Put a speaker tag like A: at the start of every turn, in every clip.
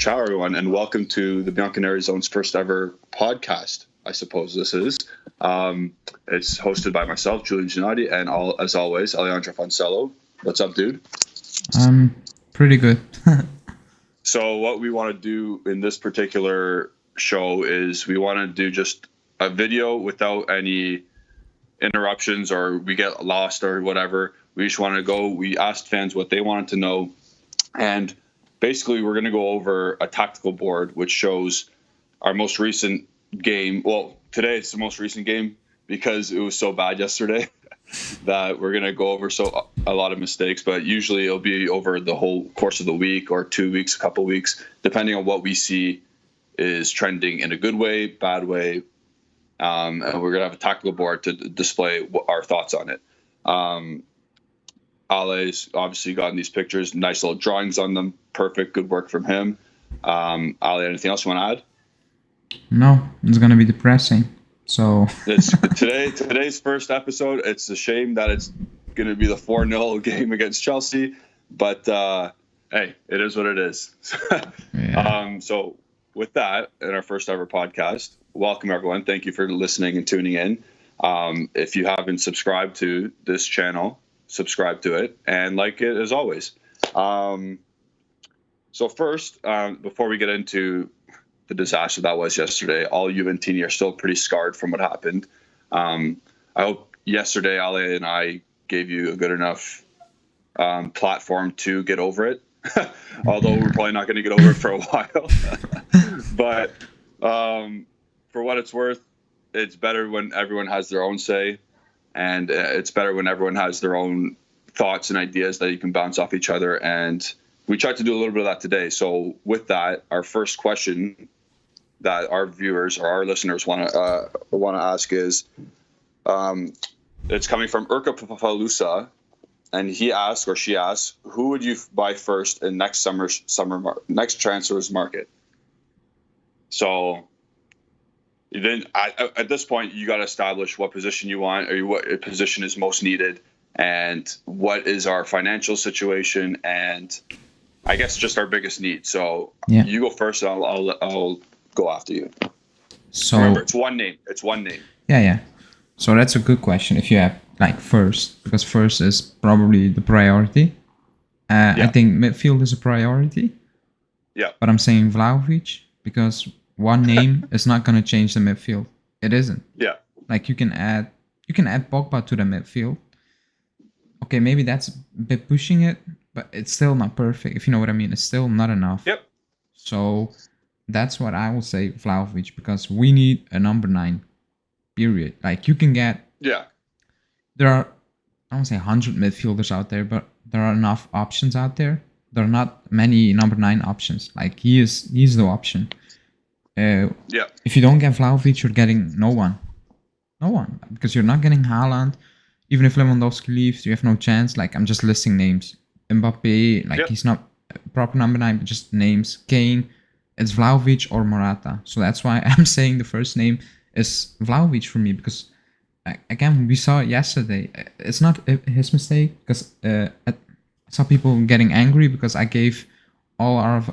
A: Ciao, everyone, and welcome to the Bianconeri Zone's first ever podcast, I suppose this is. It's hosted by myself, Julian Gennady, and as always, Alejandro Foncello. What's up, dude?
B: Pretty good.
A: So what we want to do in this particular show is we want to do just a video without any interruptions or we get lost or whatever. We just want to go. We asked fans what they wanted to know, and basically we're going to go over a tactical board which shows our most recent game. Well, today it's the most recent game because it was so bad yesterday that we're going to go over a lot of mistakes, but usually it'll be over the whole course of the week or 2 weeks, a couple of weeks, depending on what we see is trending in a good way, bad way. And we're going to have a tactical board to display our thoughts on it. Ale's obviously gotten these pictures, nice little drawings on them. Perfect. Good work from him. Ale, anything else you want to add?
B: No, it's going to be depressing. So
A: it's today's first episode. It's a shame that it's going to be the 4-0 game against Chelsea, but hey, it is what it is.
B: Yeah.
A: So with that, in our first ever podcast, welcome everyone. Thank you for listening and tuning in. If you haven't subscribed to this channel, subscribe to it and like it as always. So first, before we get into the disaster that was yesterday, all Juventini are still pretty scarred from what happened. I hope yesterday Ale and I gave you a good enough platform to get over it. Although we're probably not going to get over it for a while. But for what it's worth, it's better when everyone has their own say. And it's better when everyone has their own thoughts and ideas that you can bounce off each other. And we tried to do a little bit of that today. So with that, our first question that our viewers or our listeners want to ask is, it's coming from Urka Papalusa, and he asks or she asks, who would you buy first in next next transfers market? So then at this point, you got to establish what position you want or what position is most needed and what is our financial situation and I guess just our biggest need. So You go first and I'll go after you.
B: So
A: remember, it's one name.
B: Yeah. So that's a good question if you have like first, because first is probably the priority. I think midfield is a priority.
A: Yeah.
B: But I'm saying Vlahovic because one name is not going to change the midfield. It isn't.
A: Yeah.
B: Like you can add Pogba to the midfield. Okay, maybe that's a bit pushing it, but it's still not perfect. If you know what I mean, it's still not enough.
A: Yep.
B: So that's what I would say, Vlahovic, because we need a number 9. Period. Like you can get.
A: Yeah.
B: There are, I won't say 100 midfielders out there, but there are enough options out there. There are not many number 9 options. Like he's the option. If you don't get Vlahovic, you're getting no one, because you're not getting Haaland. Even if Lewandowski leaves, you have no chance. Like I'm just listing names. Mbappe, he's not a proper number 9, but just names. Kane, it's Vlahovic or Morata. So that's why I'm saying the first name is Vlahovic for me, because again, we saw it yesterday. It's not his mistake, because I saw people getting angry because I gave all of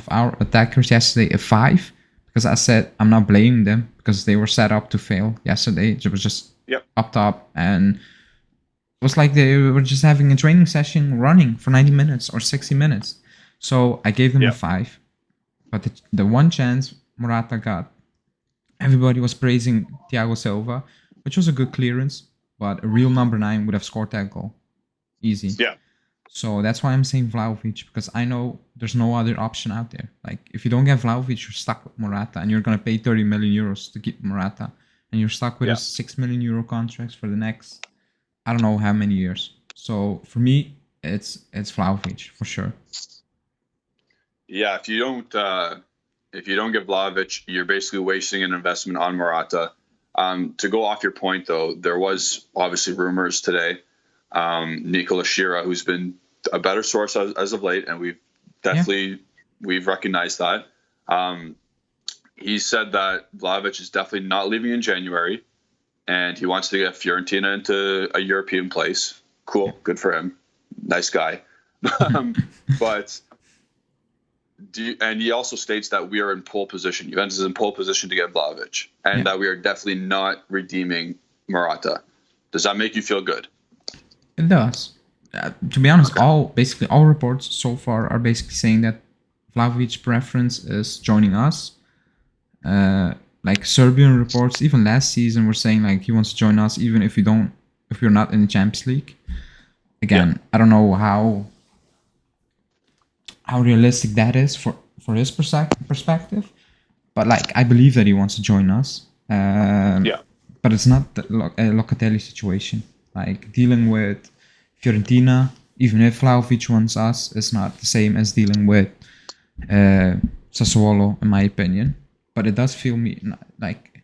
B: our attackers yesterday a 5, because I said I'm not blaming them because they were set up to fail yesterday. It was just up top, and it was like they were just having a training session running for 90 minutes or 60 minutes. So I gave them a 5. But the one chance Morata got, everybody was praising Thiago Silva, which was a good clearance, but a real number 9 would have scored that goal. Easy.
A: Yeah.
B: So that's why I'm saying Vlahovic, because I know there's no other option out there. Like, if you don't get Vlahovic, you're stuck with Morata, and you're going to pay 30 million euros to keep Morata, and you're stuck with a 6 million euro contract for the next, I don't know how many years. So for me, it's Vlahovic for sure.
A: Yeah, if you don't get Vlahovic, you're basically wasting an investment on Morata. To go off your point, though, there was obviously rumors today. Nicola Shira, who's been a better source as of late, and we've recognized that. He said that Vlahovic is definitely not leaving in January, and he wants to get Fiorentina into a European place. Cool, good for him. Nice guy. But And he also states that we are in pole position. Juventus is in pole position to get Vlahovic, and that we are definitely not redeeming Morata. Does that make you feel good?
B: It does. To be honest, basically all reports so far are basically saying that Vlahovic's preference is joining us. Like Serbian reports, even last season, were saying like he wants to join us, even if we're not in the Champions League. Again, I don't know how realistic that is for his perspective, but like I believe that he wants to join us. But it's not a Locatelli situation. Like dealing with Fiorentina, even if Vlahovic wants us, is not the same as dealing with Sassuolo, in my opinion. But it does feel me like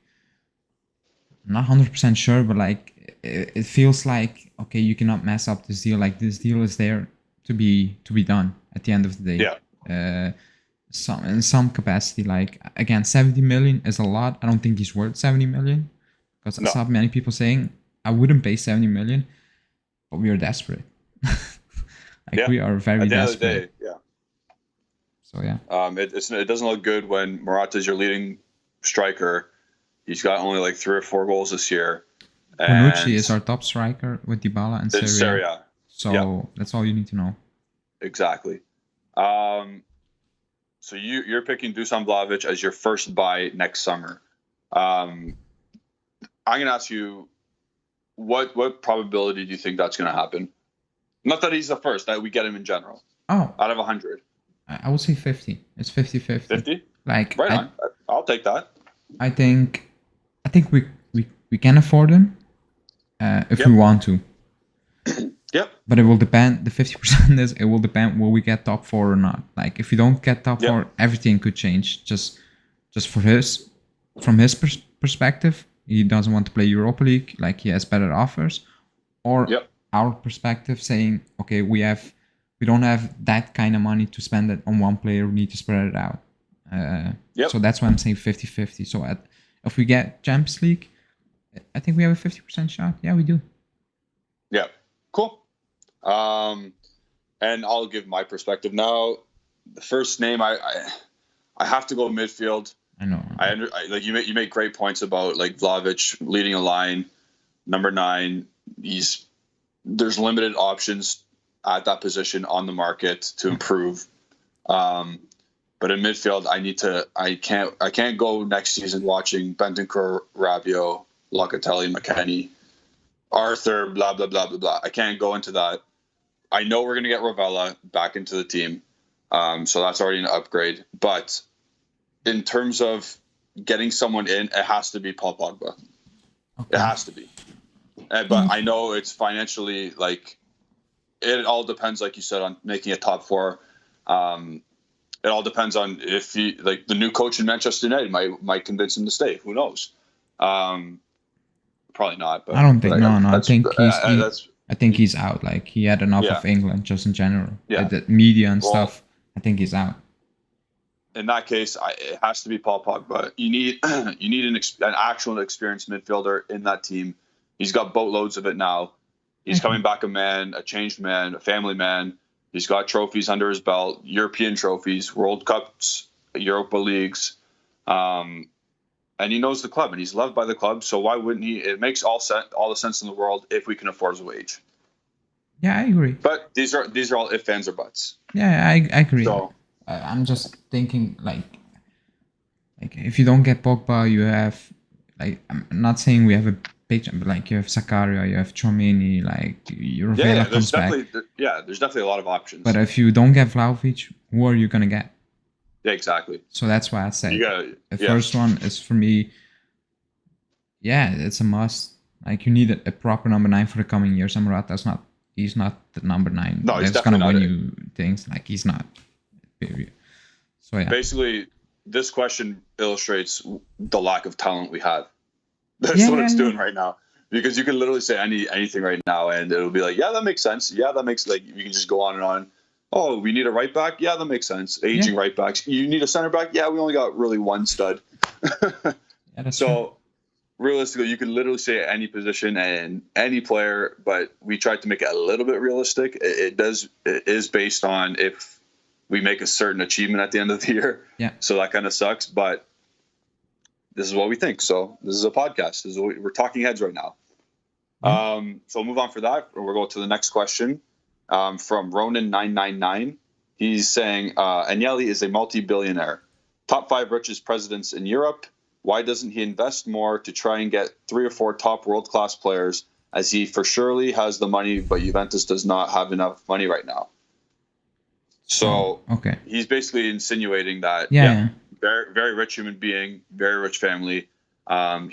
B: not 100% sure, but like it feels like okay, you cannot mess up this deal. Like this deal is there to be done at the end of the day. In some capacity, like again, 70 million is a lot. I don't think he's worth 70 million because I saw many people saying I wouldn't pay 70 million, but we are desperate. We are very desperate. At the end of the day, So
A: it doesn't look good when Morata is your leading striker. He's got only like 3 or 4 goals this year.
B: Bonucci is our top striker with Dybala and Serie A. So that's all you need to know.
A: Exactly. So you're picking Dusan Vlahovic as your first buy next summer. I'm going to ask you, what probability do you think that's going to happen? Not that he's the first, that we get him in general.
B: Oh.
A: Out of 100.
B: I would say 50. It's 50-50.
A: 50?
B: Like
A: right on. I'll take that.
B: I think we can afford him if we want to.
A: Yep.
B: But it will depend. The 50% is it will depend will we get top 4 or not. Like if you don't get top 4, everything could change. Just from his perspective, he doesn't want to play Europa League. Like he has better offers, or our perspective saying, okay, we don't have that kind of money to spend it on one player. We need to spread it out. So that's why I'm saying 50-50. So if we get Champions League, I think we have a 50% shot. Yeah, we do.
A: Yeah. Cool. And I'll give my perspective now. The first name I have to go midfield.
B: I know.
A: Like you make great points about like Vlahovic leading a line, number 9. There's limited options at that position on the market to improve. But in midfield, I can't go next season watching Bentancur, Rabiot, Locatelli, McKennie, Arthur, blah, blah, blah, blah, blah. I can't go into that. I know we're going to get Ravella back into the team. So that's already an upgrade. But in terms of getting someone in, it has to be Paul Pogba. Okay. It has to be. But I know it's financially, like, it all depends, like you said, on making a top 4. It all depends on if the new coach in Manchester United might convince him to stay. Who knows? Probably not. But
B: I don't think. I think he's out. Like he had enough of England, just in general.
A: Yeah.
B: The media and stuff. I think he's out.
A: In that case, it has to be Paul Pogba. You need an actual experienced midfielder in that team. He's got boatloads of it now. He's coming back a changed man, a family man. He's got trophies under his belt, European trophies, World Cups, Europa Leagues. And he knows the club, and he's loved by the club. So why wouldn't he? It makes all the sense in the world if we can afford his wage.
B: Yeah, I agree.
A: But these are all if, ands, or buts.
B: Yeah, I agree. So I'm just thinking like if you don't get Pogba, you have I'm not saying we have a big, but like you have Sakaria, you have Tchouameni, like Ravella comes back.
A: There's definitely a lot of options.
B: But if you don't get Vlahovic, who are you gonna get?
A: Yeah, exactly.
B: So that's why I said the first one is for me. Yeah, it's a must. Like you need a proper number 9 for the coming years. He's not the number 9.
A: No, he's
B: gonna
A: win
B: you things. Like he's not. Period. So yeah.
A: Basically, this question illustrates the lack of talent we have. That's what it's doing right now. Because you can literally say anything right now, and it'll be like, yeah, that makes sense. Yeah, that makes you can just go on and on. Oh, we need a right back. Yeah, that makes sense. Aging right backs. You need a center back. Yeah, we only got really one stud. So realistically, you can literally say any position and any player, but we tried to make it a little bit realistic. It is based on if we make a certain achievement at the end of the year.
B: Yeah.
A: So that kind of sucks, but this is what we think. So this is a podcast. This is we're talking heads right now. So we'll move on for that. We'll go to the next question from Ronan999. He's saying, Agnelli is a multi-billionaire. Top 5 richest presidents in Europe. Why doesn't he invest more to try and get 3 or 4 top world-class players, as he for surely has the money, but Juventus does not have enough money right now? So
B: okay.
A: He's basically insinuating that, very, very rich human being, very rich family. And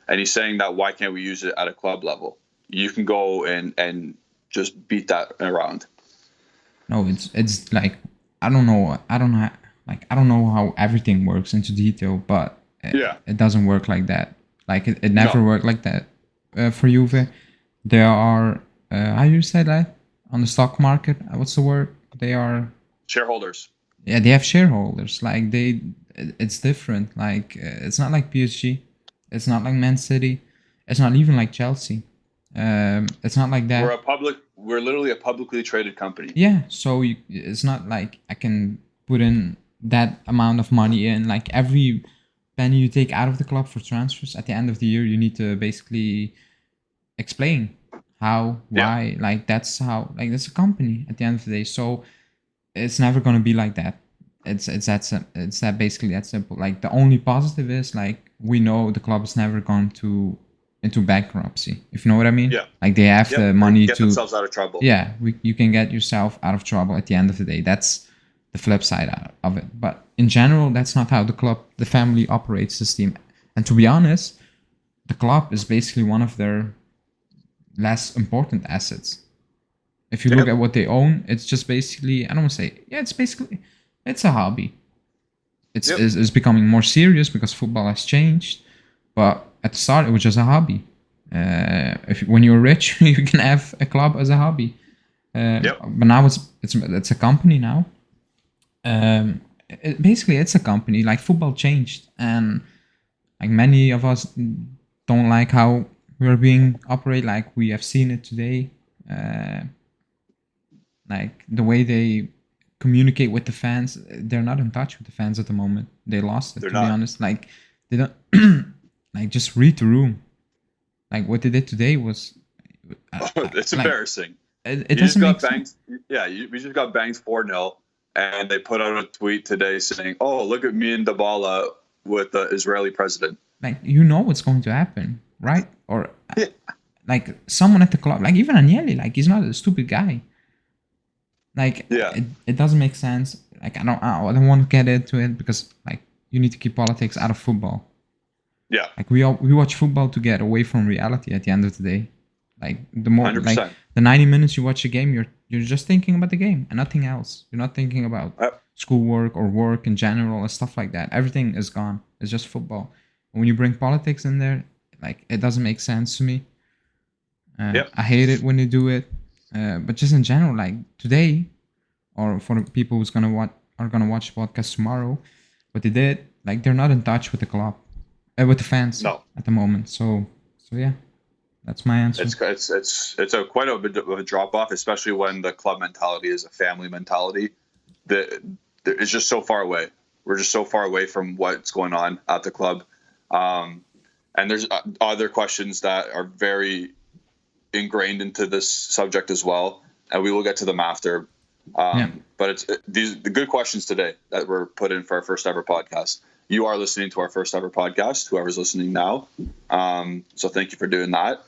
A: he's saying that why can't we use it at a club level? You can go and just beat that around.
B: No, it's like I don't know how everything works into detail, but it doesn't work like that. Like it never worked like that for Juve. There are how you say that on the stock market? What's the word? They are
A: shareholders.
B: Yeah, they have shareholders. Like it's different. Like it's not like PSG. It's not like Man City. It's not even like Chelsea. It's not like that.
A: We're literally a publicly traded company.
B: Yeah, so it's not like I can put in that amount of money in. Like every penny you take out of the club for transfers at the end of the year, you need to basically explain how, why. Like that's how. Like that's a company at the end of the day. So it's never gonna be like that. It's that basically that simple. Like the only positive is like we know the club is never gone into bankruptcy, if you know what I mean.
A: Yeah.
B: Like they have the money
A: get themselves out of trouble.
B: Yeah, you can get yourself out of trouble at the end of the day. That's the flip side of it. But in general, that's not how the family operates this team. And to be honest, the club is basically one of their less important assets. If you look at what they own, it's just basically, I don't want to say, it's a hobby. It's becoming more serious because football has changed. But at the start, it was just a hobby. When you're rich, you can have a club as a hobby. But now it's a company now. Basically, it's a company. Like football changed, and like many of us don't like how we're being operated. Like we have seen it today. Like the way they communicate with the fans, they're not in touch with the fans at the moment. They lost it, to be honest. Like they don't like just read the room. Like what they did today was
A: it's embarrassing.
B: It doesn't make sense.
A: We just got banged 4-0, and they put out a tweet today saying, "Oh, look at me and Dybala with the Israeli president."
B: Like you know what's going to happen, right? Or like someone at the club, like even Agnelli, like he's not a stupid guy. Like it doesn't make sense. Like I don't want to get into it because like you need to keep politics out of football.
A: Yeah.
B: Like we watch football to get away from reality at the end of the day. Like the more
A: 100%.
B: like the 90 minutes you watch a game, you're just thinking about the game and nothing else. You're not thinking about schoolwork or work in general and stuff like that. Everything is gone. It's just football. And when you bring politics in there, like it doesn't make sense to me. I hate it when they do it. But just in general, like today, or for the people who's are gonna watch the podcast tomorrow, what they did, like they're not in touch with the club, with the fans at the moment. So yeah, that's my answer.
A: It's quite a bit of a drop off, especially when the club mentality is a family mentality. It's just so far away. We're just so far away from what's going on at the club, and there's other questions that are very ingrained into this subject as well, and we will get to them after. But it's the good questions today that were put in for our first ever podcast. You are listening to our first ever podcast, whoever's listening now. So thank you for doing that.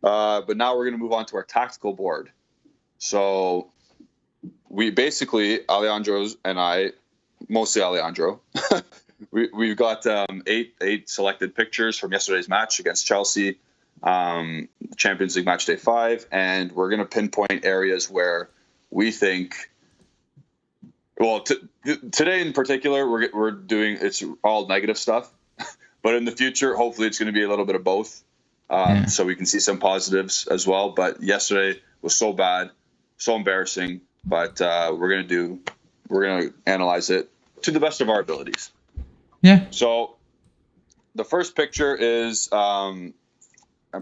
A: But now we're going to move on to our tactical board. So we basically, Alejandro's and I, mostly Alejandro, we've got eight selected pictures from yesterday's match against Chelsea, Champions League match day 5, and we're going to pinpoint areas where we think, well, today in particular, we're doing, it's all negative stuff, but in the future, hopefully it's going to be a little bit of both, so we can see some positives as well. But yesterday was so bad, so embarrassing, but we're going to analyze it to the best of our abilities.
B: Yeah.
A: So the first picture is, I'm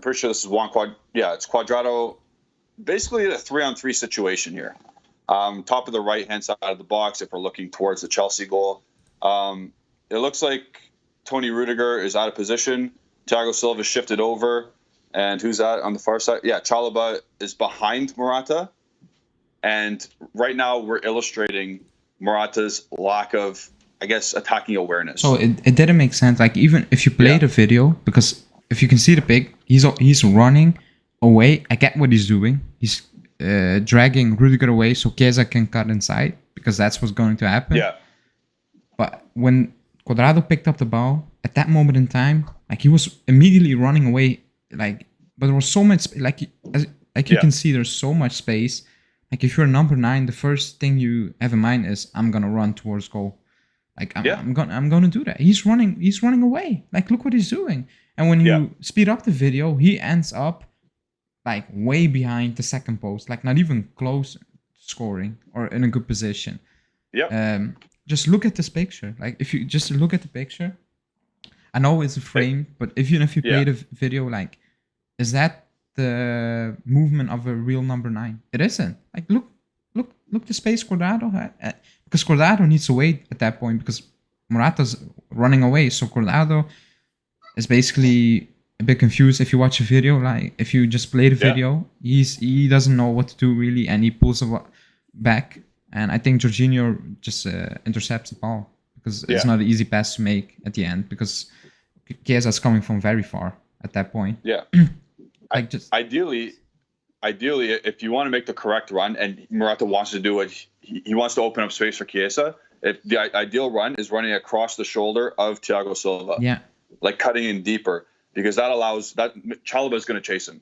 A: pretty sure this is it's Cuadrado, basically a 3-on-3 situation here. Top of the right-hand side of the box, if we're looking towards the Chelsea goal, it looks like Tony Rudiger is out of position. Thiago Silva shifted over. And who's that on the far side? Yeah, Chalobah is behind Morata. And right now we're illustrating Morata's lack of, I guess, attacking awareness.
B: So it didn't make sense. Like, even if you play the video, because if you can see the pic, he's running away. I get what he's doing. He's dragging Rudiger away so Chiesa can cut inside, because that's what's going to happen.
A: Yeah.
B: But when Cuadrado picked up the ball, at that moment in time, like, he was immediately running away. Like, but there was so much, like you can see, there's so much space. Like, if you're number 9, the first thing you have in mind is, I'm gonna run towards goal. Like, I'm gonna do that. He's running away. Like, look what he's doing. And when you speed up the video, he ends up like way behind the second post, like not even close to scoring or in a good position.
A: Yeah.
B: Just look at this picture. Like, if you just look at the picture, I know it's a frame, but even if you play the video, like, is that the movement of a real number 9? It isn't. Like, look the space Cuadrado had. Because Cuadrado needs to wait at that point, because Morata's running away. So Cuadrado is basically a bit confused. If you watch a video, like, if you just play the video, he doesn't know what to do really, and he pulls back. And I think Jorginho just intercepts the ball, because it's not an easy pass to make at the end, because Chiesa's coming from very far at that point.
A: Yeah.
B: Like, just
A: ideally, if you want to make the correct run, and Morata wants to do it, he wants to open up space for Chiesa. If the ideal run is running across the shoulder of Thiago Silva, like cutting in deeper, because that allows that Chalobah is going to chase him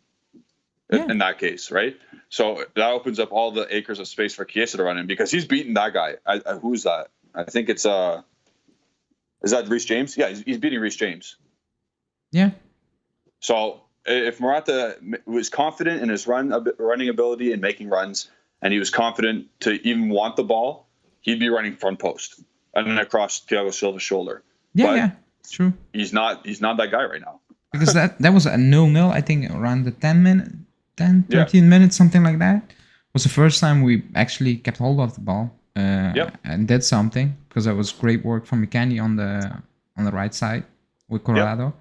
A: in that case, right? So that opens up all the acres of space for Chiesa to run in, because he's beaten that guy. Who's that? I think it's is that Reece James? Yeah, he's beating Reece James.
B: Yeah.
A: So if Morata was confident in his running ability and making runs, and he was confident to even want the ball, he'd be running front post and then across Thiago Silva's shoulder.
B: Yeah, true.
A: He's not that guy right now.
B: Because that was a 0-0, I think, around the 13 minutes, something like that. Was the first time we actually kept hold of the ball and did something, because that was great work from McKennie on the right side with Corrado.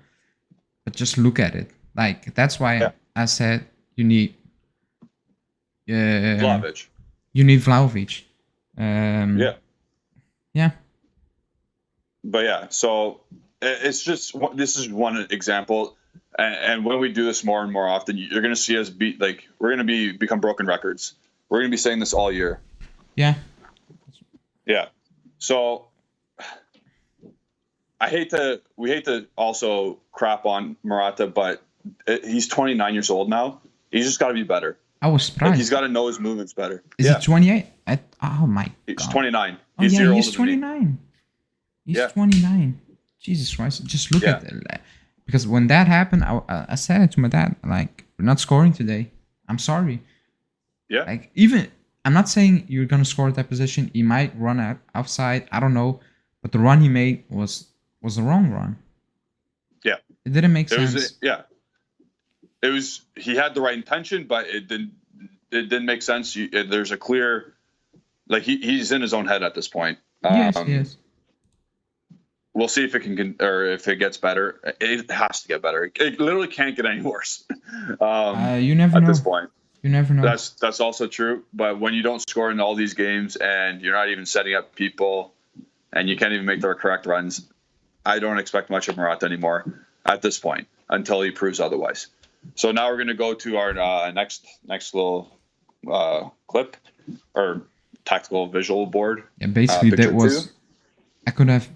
B: But just look at it. Like, that's why I said you need
A: Vlahovic.
B: You need Vlahovic.
A: But so it's just, this is one example, and when we do this more and more often, you're going to see us we're going to become broken records. We're going to be saying this all year.
B: Yeah.
A: So we hate to also crap on Morata, but he's 29 years old now. He's just got to be better.
B: I was surprised.
A: Like, he's got to know his movements better.
B: Is he 28? Oh my God.
A: He's 29.
B: Oh,
A: he's
B: he's 29. He's 29. Jesus Christ. Just look at it. Because when that happened, I said it to my dad, like, we're not scoring today. I'm sorry.
A: Yeah.
B: Like, even, I'm not saying you're going to score at that position. He might run outside. I don't know. But the run he made was the wrong run. Yeah. It didn't make sense.
A: He had the right intention, but it didn't make sense. There's a clear, like, he's in his own head at this point.
B: Yes.
A: We'll see if it can, or if it gets better. It has to get better. It literally can't get any worse.
B: You never know.
A: At this point.
B: You never know.
A: That's also true. But when you don't score in all these games, and you're not even setting up people, and you can't even make the correct runs, I don't expect much of Morata anymore at this point, until he proves otherwise. So now we're going to go to our next little clip, or tactical visual board.
B: Yeah, basically that was, I could have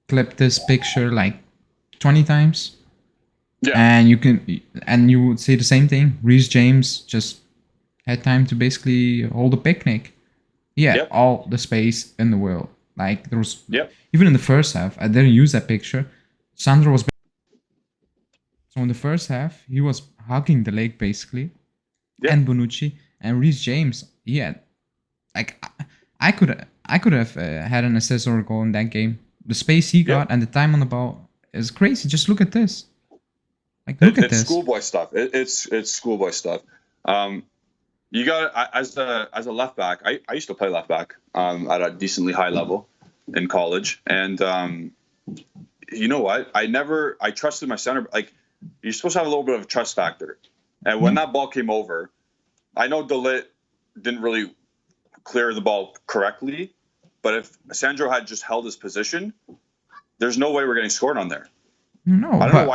B: clipped this picture like 20 times. Yeah. And you would see the same thing. Reece James just had time to basically hold a picnic. All the space in the world. Like, there was, even in the first half, I didn't use that picture. Sandro was, so in the first half, he was hugging the leg basically, and Bonucci, and Reece James. Like, I could have had an assist or a goal in that game. The space he got and the time on the ball is crazy. Just look at this. Like, look at this.
A: It's schoolboy stuff. It's schoolboy stuff. You got as a left back. I used to play left back at a decently high level in college, and you know what? I trusted my center. Like, you're supposed to have a little bit of a trust factor, and when that ball came over, I know DeLitt didn't really clear the ball correctly, but if Sandro had just held his position, there's no way we're getting scored on there.
B: No,
A: I don't know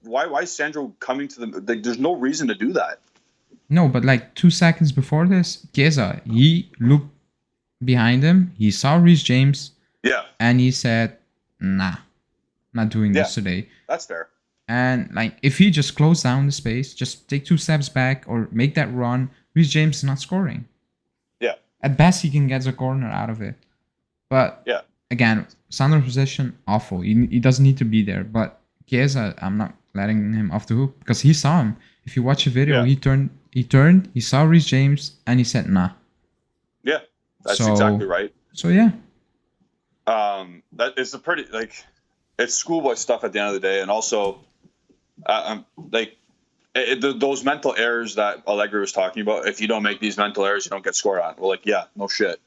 A: why why is Sandro coming to the, like, there's no reason to do that.
B: No, but like 2 seconds before this, Chiesa, he looked behind him, he saw Reece James, and he said, nah, not doing this today.
A: That's fair.
B: And like, if he just closed down the space, just take 2 steps back or make that run, Reece James is not scoring.
A: Yeah.
B: At best, he can get a corner out of it. But again, Sandro's position, awful. He doesn't need to be there. But Chiesa, I'm not letting him off the hook because he saw him. If you watch the video, he turned, he saw Reece James, and he said, nah.
A: Yeah, that's exactly right.
B: So, yeah.
A: That is a pretty, like, it's schoolboy stuff at the end of the day. And also, like, those mental errors that Allegri was talking about, if you don't make these mental errors, you don't get scored on. Well, like, yeah, no shit.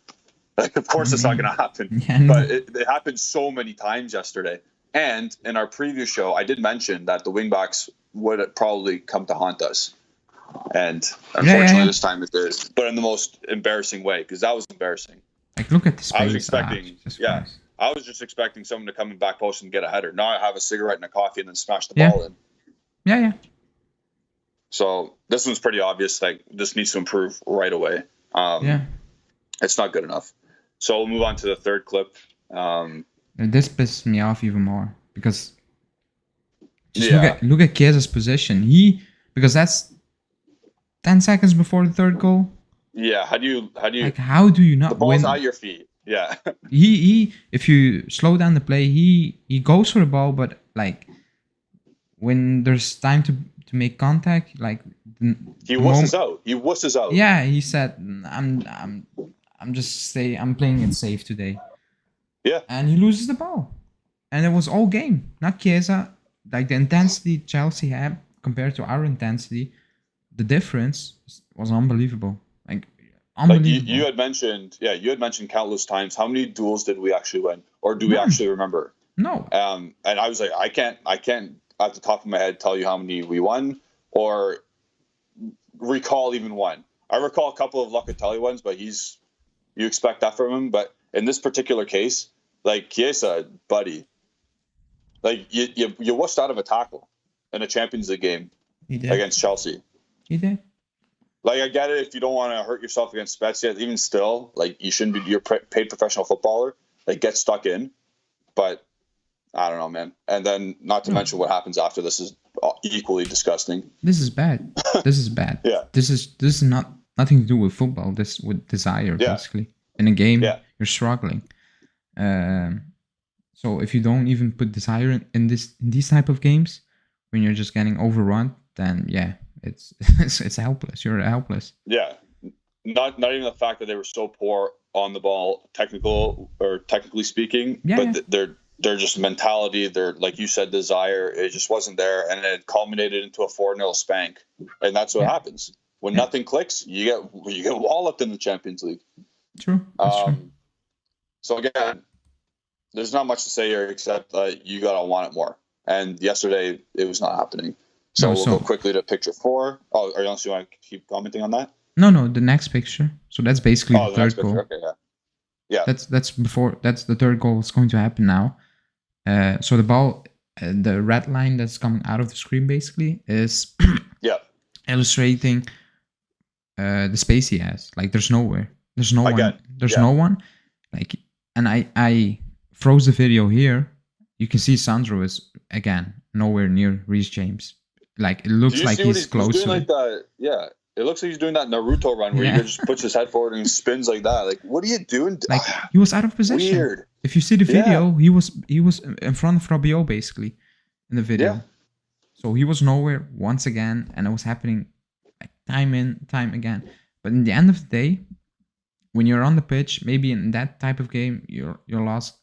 A: Like, of course it's not going to happen. But it happened so many times yesterday. And in our preview show, I did mention that the wingbacks would probably come to haunt us. And unfortunately, this time it did. But in the most embarrassing way, because that was embarrassing.
B: Like, look at the space.
A: I was expecting, I was just expecting someone to come in back post and get a header. Now I have a cigarette and a coffee and then smash the ball in.
B: Yeah.
A: So this one's pretty obvious. Like, this needs to improve right away. It's not good enough. So we'll move on to the third clip.
B: This pisses me off even more because just look at Chiesa's position. Because that's 10 seconds before the third goal.
A: Yeah, how do you
B: like, how do you not
A: the ball's
B: win?
A: at your feet. Yeah.
B: he if you slow down the play, he goes for the ball, but like when there's time to make contact, like
A: he wusses out. He wusses out.
B: Yeah, he said, I'm playing it safe today.
A: Yeah.
B: And he loses the ball. And it was all game, not Chiesa. Like, the intensity Chelsea had compared to our intensity, the difference was unbelievable. Like, unbelievable.
A: Like you had mentioned countless times, how many duels did we actually win? Or do we actually remember?
B: No.
A: And I was like, I can't at the top of my head tell you how many we won or recall even one. I recall a couple of Locatelli ones, but you expect that from him. But in this particular case, like, Chiesa, buddy, like, you wussed out of a tackle in a Champions League game against Chelsea.
B: He did.
A: Like, I get it if you don't want to hurt yourself against Spezia. Even still, like, you shouldn't be. You're paid professional footballer. Like, get stuck in. But I don't know, man. And then, not to mention what happens after this is equally disgusting.
B: This is bad. This is bad.
A: Yeah.
B: This is nothing to do with football. This with desire, basically. In a game, you're struggling. So if you don't even put desire in these type of games, when you're just getting overrun, then it's helpless. You're helpless.
A: Yeah, not even the fact that they were so poor on the ball, technically speaking, but their just mentality, their, like you said, desire, it just wasn't there, and it culminated into a 4-0 spank, and that's what happens when nothing clicks. You get walloped in the Champions League.
B: True. That's true.
A: So again, there's not much to say here except you gotta want it more. And yesterday, it was not happening. So we'll go quickly to picture 4. Oh, unless you want to keep commenting on that?
B: No, the next picture. So that's basically the third goal.
A: Okay, yeah.
B: That's the third goal is going to happen now. So the ball, the red line that's coming out of the screen basically is illustrating the space he has. Like, there's nowhere. There's no one. There's no one. Like, and I froze the video here. You can see Sandro is again nowhere near Reece James. Like, it looks like he's close to it.
A: It looks like he's doing that Naruto run where he just puts his head forward and spins like that. Like, what are you doing?
B: Like, he was out of position.
A: Weird.
B: If you see the video, he was in front of Rabiot basically in the video. So he was nowhere once again, and it was happening like time in, time again. But in the end of the day, when you're on the pitch, maybe in that type of game, you're lost.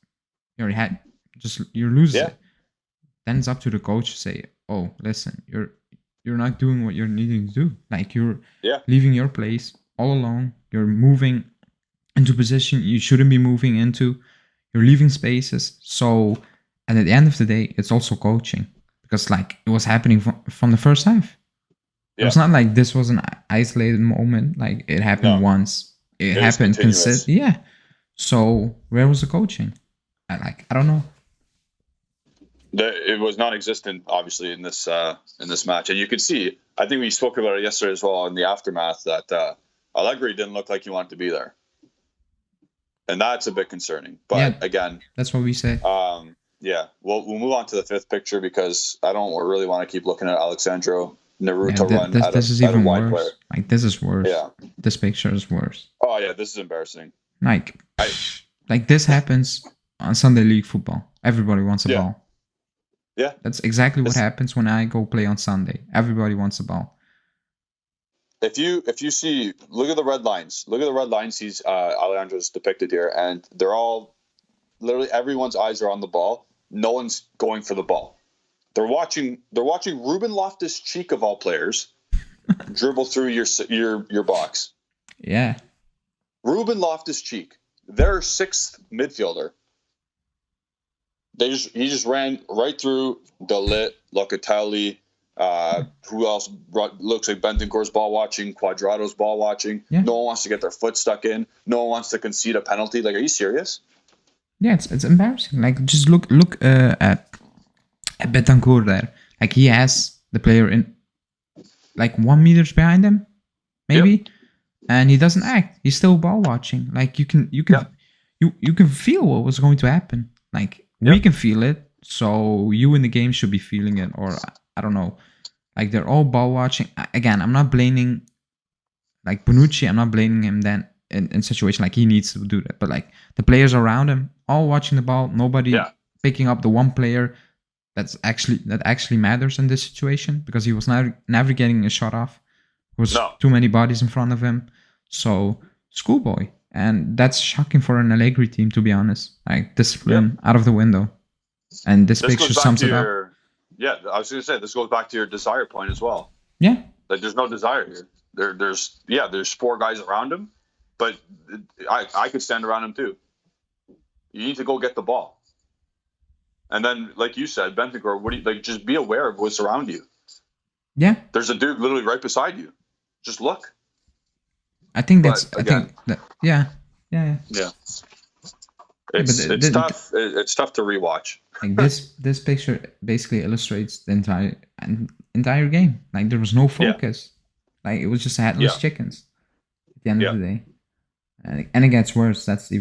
B: You lose it. Then it's up to the coach to say, "Oh, listen, you're not doing what you're needing to do. Like you're
A: Yeah.
B: leaving your place all alone. You're moving into position you shouldn't be moving into. You're leaving spaces. So, and at the end of the day, it's also coaching because like it was happening from the first half. It was not like this was an isolated moment. Like it happened once. It happened consistently. Yeah. So where was the coaching? I don't know.
A: It was non-existent, obviously, in this match, and you could see. I think we spoke about it yesterday as well in the aftermath that Allegri didn't look like he wanted to be there, and that's a bit concerning. But again,
B: that's what we say.
A: Yeah, we'll move on to the fifth picture because I don't really want to keep looking at Alexandro Naruto run.
B: This is even worse.
A: Player.
B: Like this is worse.
A: Yeah,
B: this picture is worse.
A: Oh yeah, this is embarrassing.
B: Like this happens on Sunday League football. Everybody wants a ball.
A: Yeah,
B: that's exactly what happens when I go play on Sunday. Everybody wants a ball.
A: If you see, look at the red lines. Look at the red lines. Alejandro's depicted here, and they're all literally everyone's eyes are on the ball. No one's going for the ball. They're watching Ruben Loftus-Cheek of all players dribble through your box.
B: Yeah,
A: Ruben Loftus-Cheek, their sixth midfielder. He just ran right through Dalit, Locatelli. Who else looks like Bentancur's ball watching, Cuadrado's ball watching. Yeah. No one wants to get their foot stuck in. No one wants to concede a penalty. Like, are you serious?
B: Yeah, it's embarrassing. Like, just look at Bentancur there. Like, he has the player in like 1 meter behind him, maybe, and he doesn't act. He's still ball watching. Like, you can feel what was going to happen. Like, we can feel it. So you in the game should be feeling it, or I don't know. Like, they're all ball watching. Again, I'm not blaming like Bonucci. I'm not blaming him then in situation like he needs to do that. But like the players around him, all watching the ball, nobody picking up the one player that actually matters in this situation because he was never getting a shot off. There was too many bodies in front of him. So schoolboy, and that's shocking for an Allegri team, to be honest. Like discipline out of the window, and this picture sums it up.
A: Yeah, I was going to say, this goes back to your desire point as well.
B: Yeah.
A: Like, there's no desire here. There's four guys around him, but I could stand around him too. You need to go get the ball. And then, like you said, Bentancur, just be aware of what's around you.
B: Yeah.
A: There's a dude literally right beside you. Just look.
B: I think Yeah.
A: It's tough. It's tough to rewatch.
B: Like this picture basically illustrates the entire game. Like there was no focus. Like it was just headless chickens at the end of the day. And it gets worse. That's.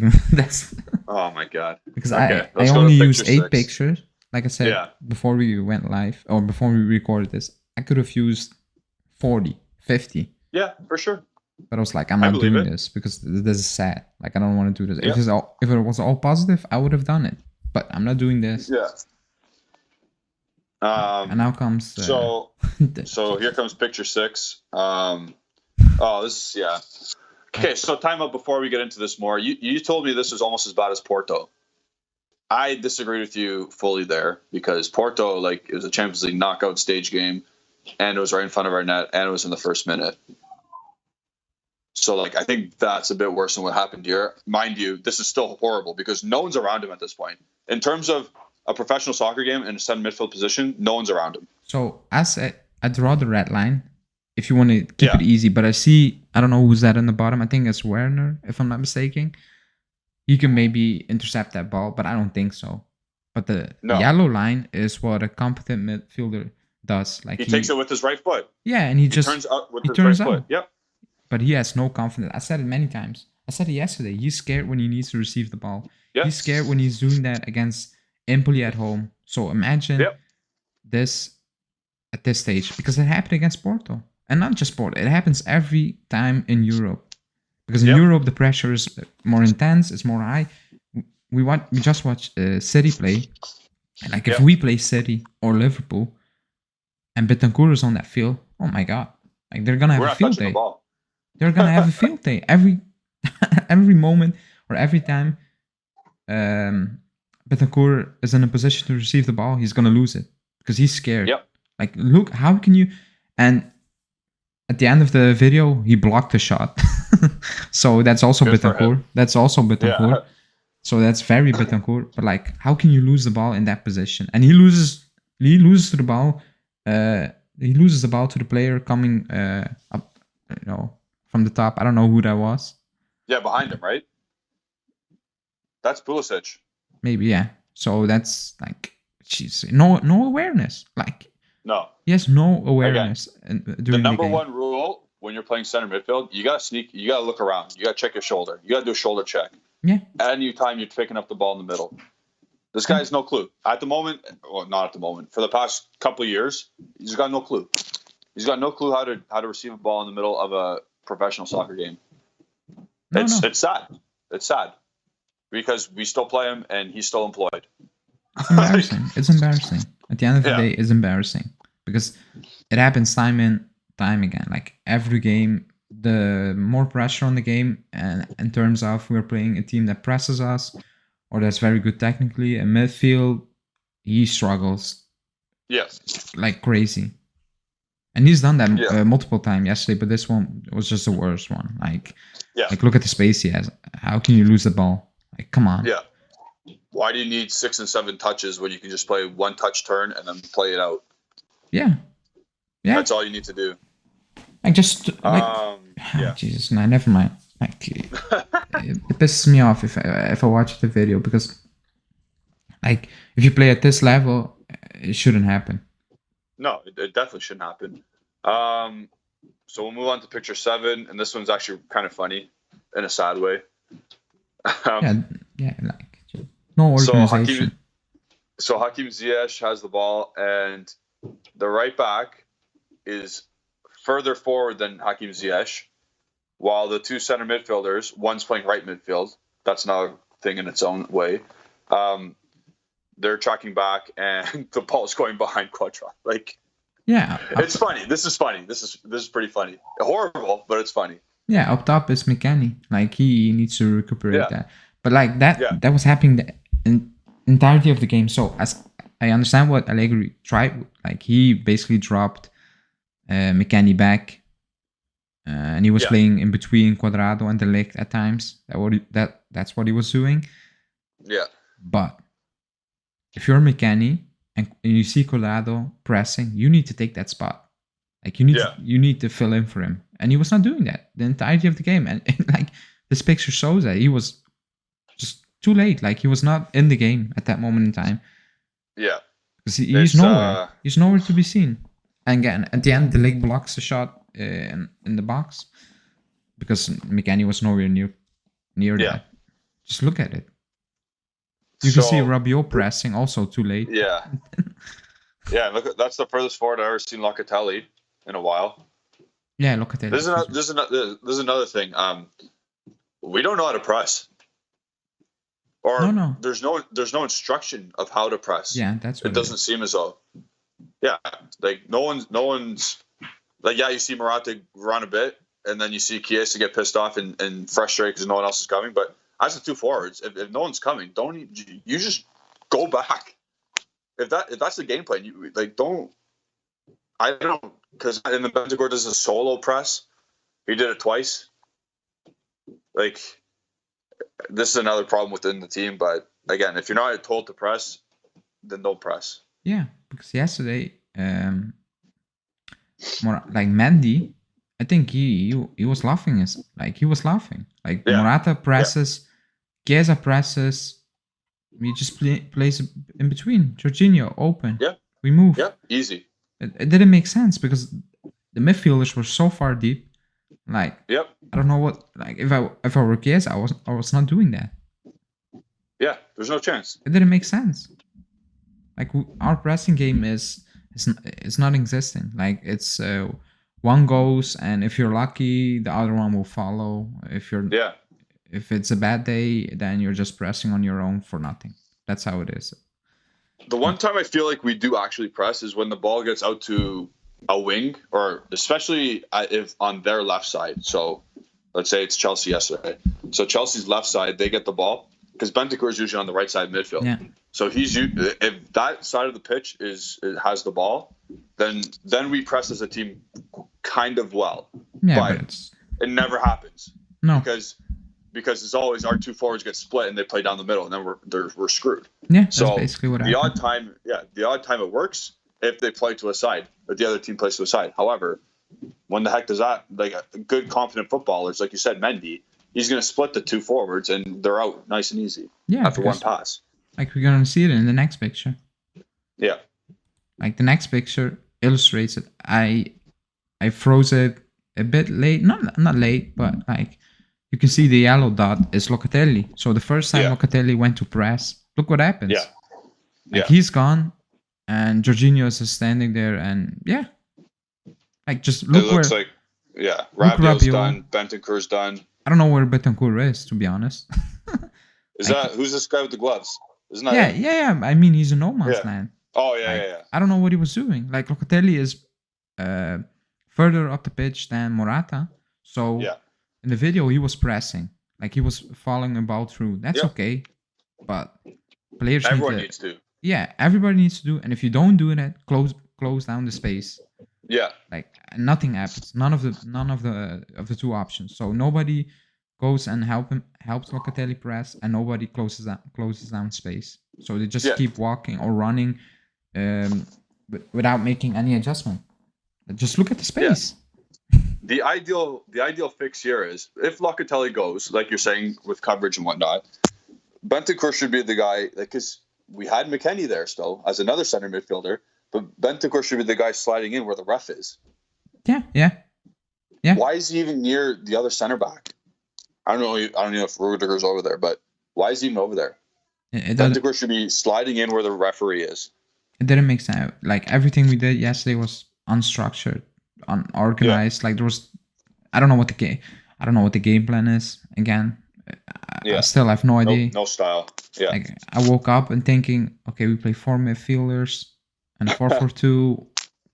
A: Oh my god.
B: Because I only used 8 pictures. Like I said before we went live or before we recorded this, I could have used 40, 50.
A: Yeah, for sure.
B: But I was like, I'm not doing this because this is sad. Like, I don't want to do this. Yeah. If it was all positive, I would have done it. But I'm not doing this.
A: Yeah.
B: And now comes...
A: so here comes picture 6. Okay, so time out before we get into this more. You told me this was almost as bad as Porto. I disagree with you fully there because Porto, it was a Champions League knockout stage game and it was right in front of our net and it was in the first minute. So, I think that's a bit worse than what happened here. Mind you, this is still horrible because no one's around him at this point. In terms of a professional soccer game in a center midfield position, no one's around him.
B: So, I draw the red line if you want to keep it easy. But I don't know who's that in the bottom. I think it's Werner, if I'm not mistaken. He can maybe intercept that ball, but I don't think so. But the yellow line is what a competent midfielder does. Like he
A: takes it with his right foot.
B: Yeah, and he
A: turns out with his right foot. Yep.
B: But he has no confidence. I said it many times. I said it yesterday. He's scared when he needs to receive the ball. Yep. He's scared when he's doing that against Empoli at home. So imagine this at this stage. Because it happened against Porto. And not just Porto. It happens every time in Europe. Because in Europe, the pressure is more intense. It's more high. We just watched City play. And if we play City or Liverpool and Bentancur is on that field, oh my God. They're going to have a field day. They're gonna have a field day every moment or every time Bentancur is in a position to receive the ball, he's gonna lose it because he's scared.
A: Yep.
B: Look, how can you? And at the end of the video, he blocked the shot. So that's also Betancourt. That's also Betancourt.
A: Yeah.
B: So that's very Betancourt. But like, how can you lose the ball in that position? And he loses to the ball. He loses the ball to the player coming up, from the top. I don't know who that was.
A: Yeah, behind him, right? That's Pulisic.
B: Maybe, yeah. So that's like, jeez, no awareness. Like,
A: no,
B: he has no awareness.
A: The number one rule when you're playing center midfield, you gotta sneak. You gotta look around. You gotta check your shoulder. You gotta do a shoulder check.
B: Yeah.
A: Anytime you're picking up the ball in the middle, this guy has no clue at the moment. Well, not at the moment. For the past couple of years, he's got no clue. He's got no clue how to receive a ball in the middle of a professional soccer game. It's sad. It's sad because we still play him and he's still employed.
B: It's embarrassing. It's embarrassing. At the end of the day, it's embarrassing because it happens time again. Like every game, the more pressure on the game, and in terms of we're playing a team that presses us or that's very good technically, in midfield, he struggles.
A: Yes.
B: Like crazy. And he's done that multiple times yesterday, but this one was just the worst one. Like look at the space he has. How can you lose the ball? Like, come on.
A: Yeah. Why do you need 6 and 7 touches when you can just play one touch turn and then play it out?
B: Yeah. Yeah.
A: That's all you need to do.
B: Like just Jesus, no, never mind. Like it pisses me off if I watch the video because like if you play at this level, it shouldn't happen.
A: No, it definitely shouldn't happen. So we'll move on to picture 7, and this one's actually kind of funny in a sad way.
B: Like no organization.
A: So Hakim Ziyech has the ball, and the right back is further forward than Hakim Ziyech, while the two center midfielders, one's playing right midfield. That's another thing in its own way. They're tracking back, and the ball's going behind Quadra. Like, it's funny. This is funny. This is pretty funny. Horrible, but it's funny.
B: Yeah, up top is McKennie. Like he needs to recuperate that. But like that was happening the entirety of the game. So as I understand what Allegri tried, like he basically dropped McKennie back, and he was playing in between Cuadrado and De Ligt at times. That's what he was doing.
A: Yeah.
B: But if you're McKennie and you see Cuadrado pressing, you need to take that spot. Like you need to fill in for him, and he was not doing that the entirety of the game. And like this picture shows that he was just too late. Like he was not in the game at that moment in time.
A: Yeah,
B: because he's nowhere. He's nowhere to be seen. And again, at the end, the leg blocks the shot in the box because McKennie was nowhere near that. Just look at it. You can see Rabiot pressing also too late.
A: Yeah. Yeah, look, that's the furthest forward I've ever seen Locatelli in a while.
B: Yeah, Locatelli.
A: This is another thing. We don't know how to press. Or
B: no.
A: There's no instruction of how to press.
B: Yeah, that's what
A: it doesn't seem as though. Yeah, like no one's like you see Morata run a bit, and then you see Chiesa get pissed off and frustrated because no one else is coming. But as the two forwards, if no one's coming, you just go back. If that's the game plan, you like don't. I don't because in the Bianconeri does a solo press. He did it twice. Like this is another problem within the team. But again, if you're not told to press, then don't press.
B: Yeah, because yesterday, more like Mendy, I think he was laughing. He was laughing. Like Morata presses, Chiesa presses. We just place in between. Jorginho open. Yeah. We move.
A: Yeah, easy.
B: It didn't make sense because the midfielders were so far deep. Like, I don't know what. Like, if I were Chiesa, I was not doing that.
A: Yeah, there's no chance.
B: It didn't make sense. Like our pressing game is not existing. Like it's one goes, and if you're lucky, the other one will follow. If it's a bad day, then you're just pressing on your own for nothing. That's how it is.
A: The one time I feel like we do actually press is when the ball gets out to a wing, or especially if on their left side. So let's say it's Chelsea yesterday. So Chelsea's left side, they get the ball because Bianconeri is usually on the right side midfield. Yeah. So if that side of the pitch has the ball, then we press as a team kind of well.
B: Yeah,
A: but it never happens.
B: No,
A: because it's always our two forwards get split and they play down the middle, and then we're screwed.
B: Yeah, that's basically what happened.
A: The odd time it works if they play to a side, but the other team plays to a side. However, when the heck does that? Like a good, confident footballers, like you said, Mendy, he's going to split the two forwards and they're out nice and easy.
B: Yeah,
A: after one pass.
B: Like we're gonna see it in the next picture.
A: Yeah.
B: Like the next picture illustrates it. I froze it a bit late, not late, but like you can see the yellow dot is Locatelli. So the first time Locatelli went to press, look what happens.
A: Yeah.
B: Like he's gone, and Jorginho is just standing there, and like just look
A: it looks
B: where.
A: Rabiot's done. Bentancur's done.
B: I don't know where Bentancur is, to be honest.
A: Who's this guy with the gloves? Isn't that him?
B: Yeah. I mean, he's a no man's land.
A: Oh yeah.
B: I don't know what he was doing. Like Locatelli is further up the pitch than Morata. So in the video he was pressing, like he was following a ball through. That's okay, but players
A: needs to.
B: Yeah, everybody needs to do. And if you don't do that, close down the space.
A: Yeah.
B: Like nothing happens. None of the two options. So nobody goes and helps Locatelli press, and nobody closes down space. So they just keep walking or running without making any adjustment. Just look at the space.
A: The ideal fix here is if Locatelli goes, like you're saying, with coverage and whatnot, Bentancur should be the guy, because we had McKennie there still as another center midfielder, but Bentancur should be the guy sliding in where the ref is.
B: Yeah.
A: Why is he even near the other center back? I don't know if Rudiger's over there, but why is he even over there? Bentancur should be sliding in where the referee is.
B: It didn't make sense. Like everything we did yesterday was unstructured, unorganized. Like there was, I don't know what the game plan is. Again, I still have no idea.
A: No style. Yeah.
B: Like I woke up and thinking, okay, we play 4 midfielders and a 4-4-2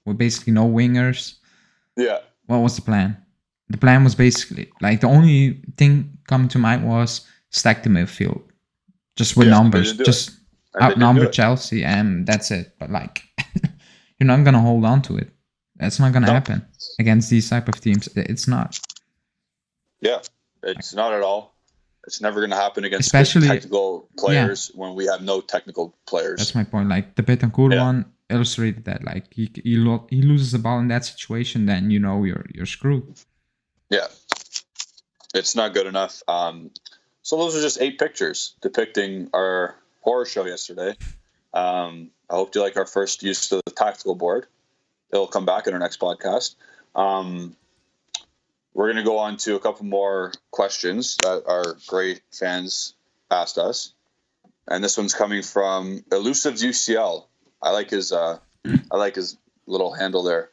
B: with basically no wingers.
A: Yeah.
B: What was the plan? The plan was basically like the only thing coming to mind was stack the midfield, just with numbers, just outnumber Chelsea, and that's it. But like, you're not gonna hold on to it. That's not gonna happen against these type of teams. It's not.
A: Yeah, it's not at all. It's never gonna happen against
B: especially
A: technical players when we have no technical players.
B: That's my point. Like the Bentancur one illustrated that. Like he loses the ball in that situation, then you're screwed.
A: Yeah, it's not good enough. So those are just 8 pictures depicting our horror show yesterday. I hope you like our first use of the tactical board. It'll come back in our next podcast. We're going to go on to a couple more questions that our great fans asked us. And this one's coming from Elusive UCL. I like his little handle there.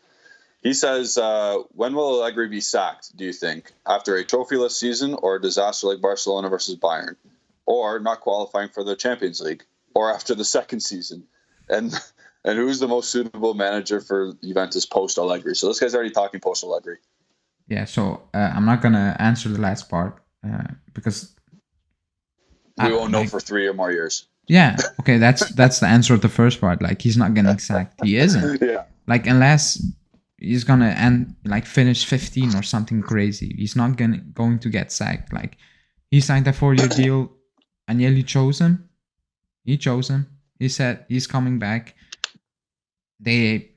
A: He says, when will Allegri be sacked, do you think? After a trophyless season or a disaster like Barcelona versus Bayern? Or not qualifying for the Champions League? Or after the second season? And who's the most suitable manager for Juventus post-Allegri? So this guy's already talking post-Allegri.
B: Yeah, so I'm not going to answer the last part because...
A: We won't know for 3 or more years.
B: Yeah, okay, that's the answer of the first part. Like, he's not getting sacked. He isn't.
A: Yeah.
B: Like, unless... he's gonna finish 15 or something crazy. He's not going to get sacked. Like he signed a 4-year deal. Agnelli chose him. He chose him. He said he's coming back. They,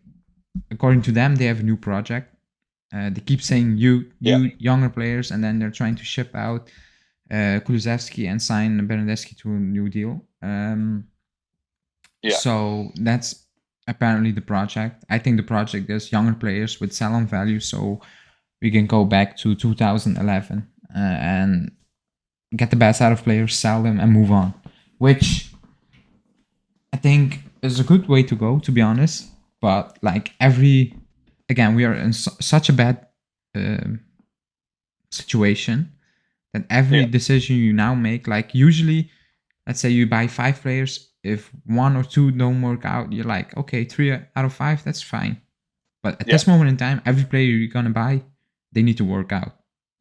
B: according to them, they have a new project. They keep saying younger players, and then they're trying to ship out Kulusevski and sign Bernardeschi to a new deal. So that's apparently the project. I think the project is younger players with sell-on value, so we can go back to 2011 and get the best out of players, sell them, and move on. Which I think is a good way to go, to be honest. But like we are in such a bad situation that every decision you now make, like usually, let's say you buy 5 players. If 1 or 2 don't work out, you're like, okay, 3 out of 5, that's fine. But at this moment in time, every player you're gonna buy, they need to work out.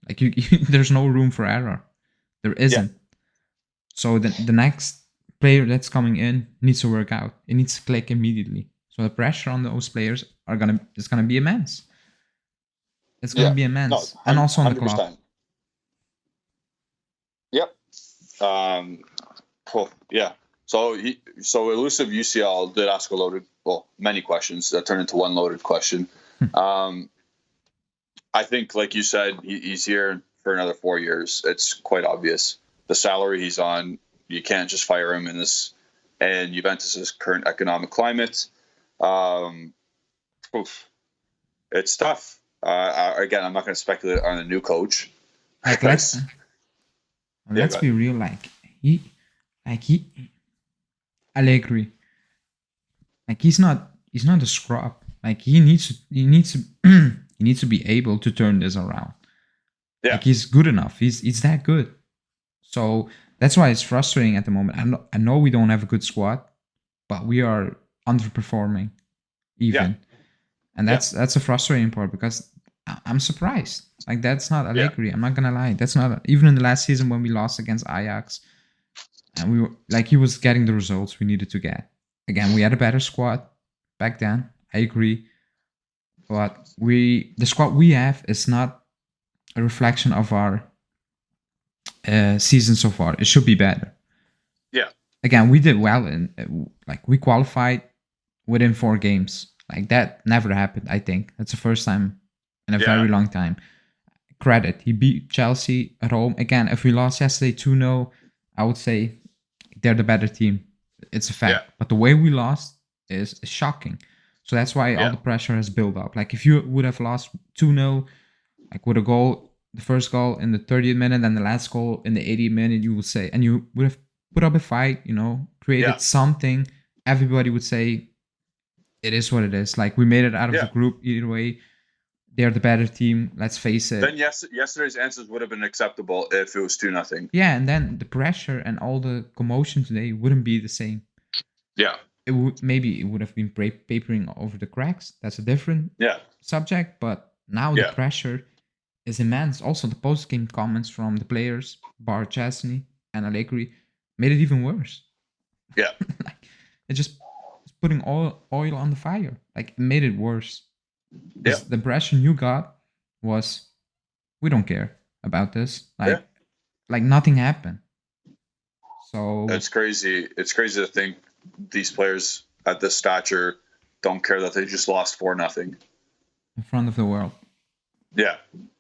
B: Like there's no room for error. There isn't. So the next player that's coming in needs to work out. It needs to click immediately. So the pressure on those players is gonna be immense. It's gonna be immense,
A: No,
B: and also on the club.
A: Yep. Cool. Yeah. So elusive UCL did ask many questions that turned into one loaded question. I think, like you said, he's here for another 4 years. It's quite obvious. The salary he's on, you can't just fire him in Juventus's current economic climate. It's tough. Again, I'm not going to speculate on a new coach.
B: Like let's be real. Allegri. Like he's not a scrub. Like he needs to be able to turn this around.
A: Yeah.
B: Like he's good enough. He's that good. So that's why it's frustrating at the moment. I know we don't have a good squad, but we are underperforming even. Yeah. And that's a frustrating part because I'm surprised. Like that's not Allegri. I'm not gonna lie. That's not even in the last season when we lost against Ajax, and we were like he was getting the results we needed to get. Again, we had a better squad back then. I agree, but the squad we have is not a reflection of our season so far. It should be better.
A: Yeah.
B: Again, we did well and we qualified within 4 games. Like that never happened. I think that's the first time in a very long time. Credit. He beat Chelsea at home. Again, if we lost yesterday 2-0, I would say they're the better team. It's a fact. Yeah. But the way we lost is shocking. So that's why all the pressure has built up. Like if you would have lost 2-0, like with a goal, the first goal in the 30th minute and the last goal in the 80th minute, you would say, and you would have put up a fight, created something, everybody would say, it is what it is. Like we made it out of the group either way. They're the better team. Let's face it.
A: Then yesterday's answers would have been acceptable if it was 2-0.
B: Yeah, and then the pressure and all the commotion today wouldn't be the same.
A: Yeah.
B: It would have been papering over the cracks. That's a different subject. But now the pressure is immense. Also, the post-game comments from the players, Bar Chesney and Allegri, made it even worse.
A: Yeah.
B: Like it just putting oil on the fire. Like it made it worse. Yeah. The impression you got was, we don't care about this. Like nothing happened. So
A: it's crazy. It's crazy to think these players at this stature don't care that they just lost 4-0
B: in front of the world.
A: Yeah,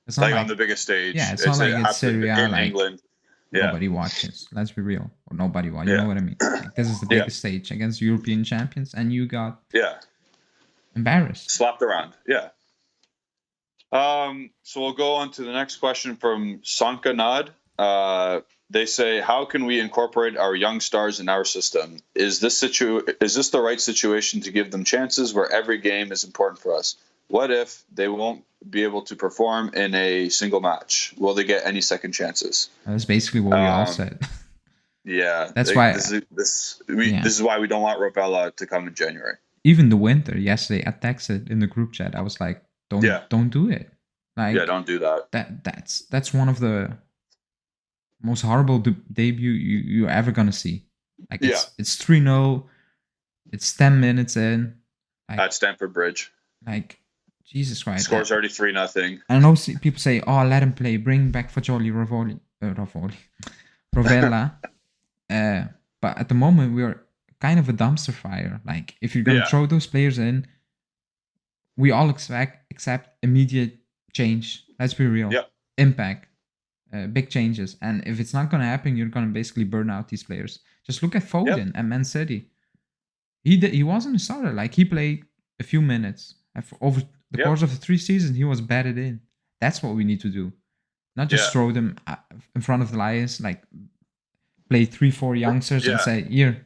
A: it's like on the biggest stage.
B: Yeah, it's not like it's Serie A,
A: in England.
B: Yeah. Nobody watches. Let's be real. Or nobody watches. You know what I mean? Like, this is the biggest stage against European champions, and you got embarrassed,
A: slapped around. Yeah. So we'll go on to the next question from Sanka Nad. They say, how can we incorporate our young stars in our system? Is this the right situation to give them chances where every game is important for us? What if they won't be able to perform in a single match? Will they get any second chances?
B: That's basically what we all said.
A: Yeah.
B: That's why
A: this is why we don't want Rovella to come in January.
B: Even the winter yesterday, I texted in the group chat. I was like, don't do it. Like,
A: don't do that.
B: That's one of the most horrible debut you're ever gonna see. Like it's 3-0. It's 10 minutes in. Like,
A: at Stamford Bridge.
B: Like, Jesus Christ.
A: Score's already 3-0.
B: I know people say, "Oh, let him play. Bring back Rovella." But at the moment, we are kind of a dumpster fire. Like, if you're gonna throw those players in, we all accept immediate change. Let's be real.
A: Yep.
B: Impact. Big changes. And if it's not gonna happen, you're gonna basically burn out these players. Just look at Foden at Man City. He wasn't a starter. Like, he played a few minutes. Over the course of the 3 seasons, he was batted in. That's what we need to do. Not just throw them in front of the Lions, like play 3-4 youngsters and say, here,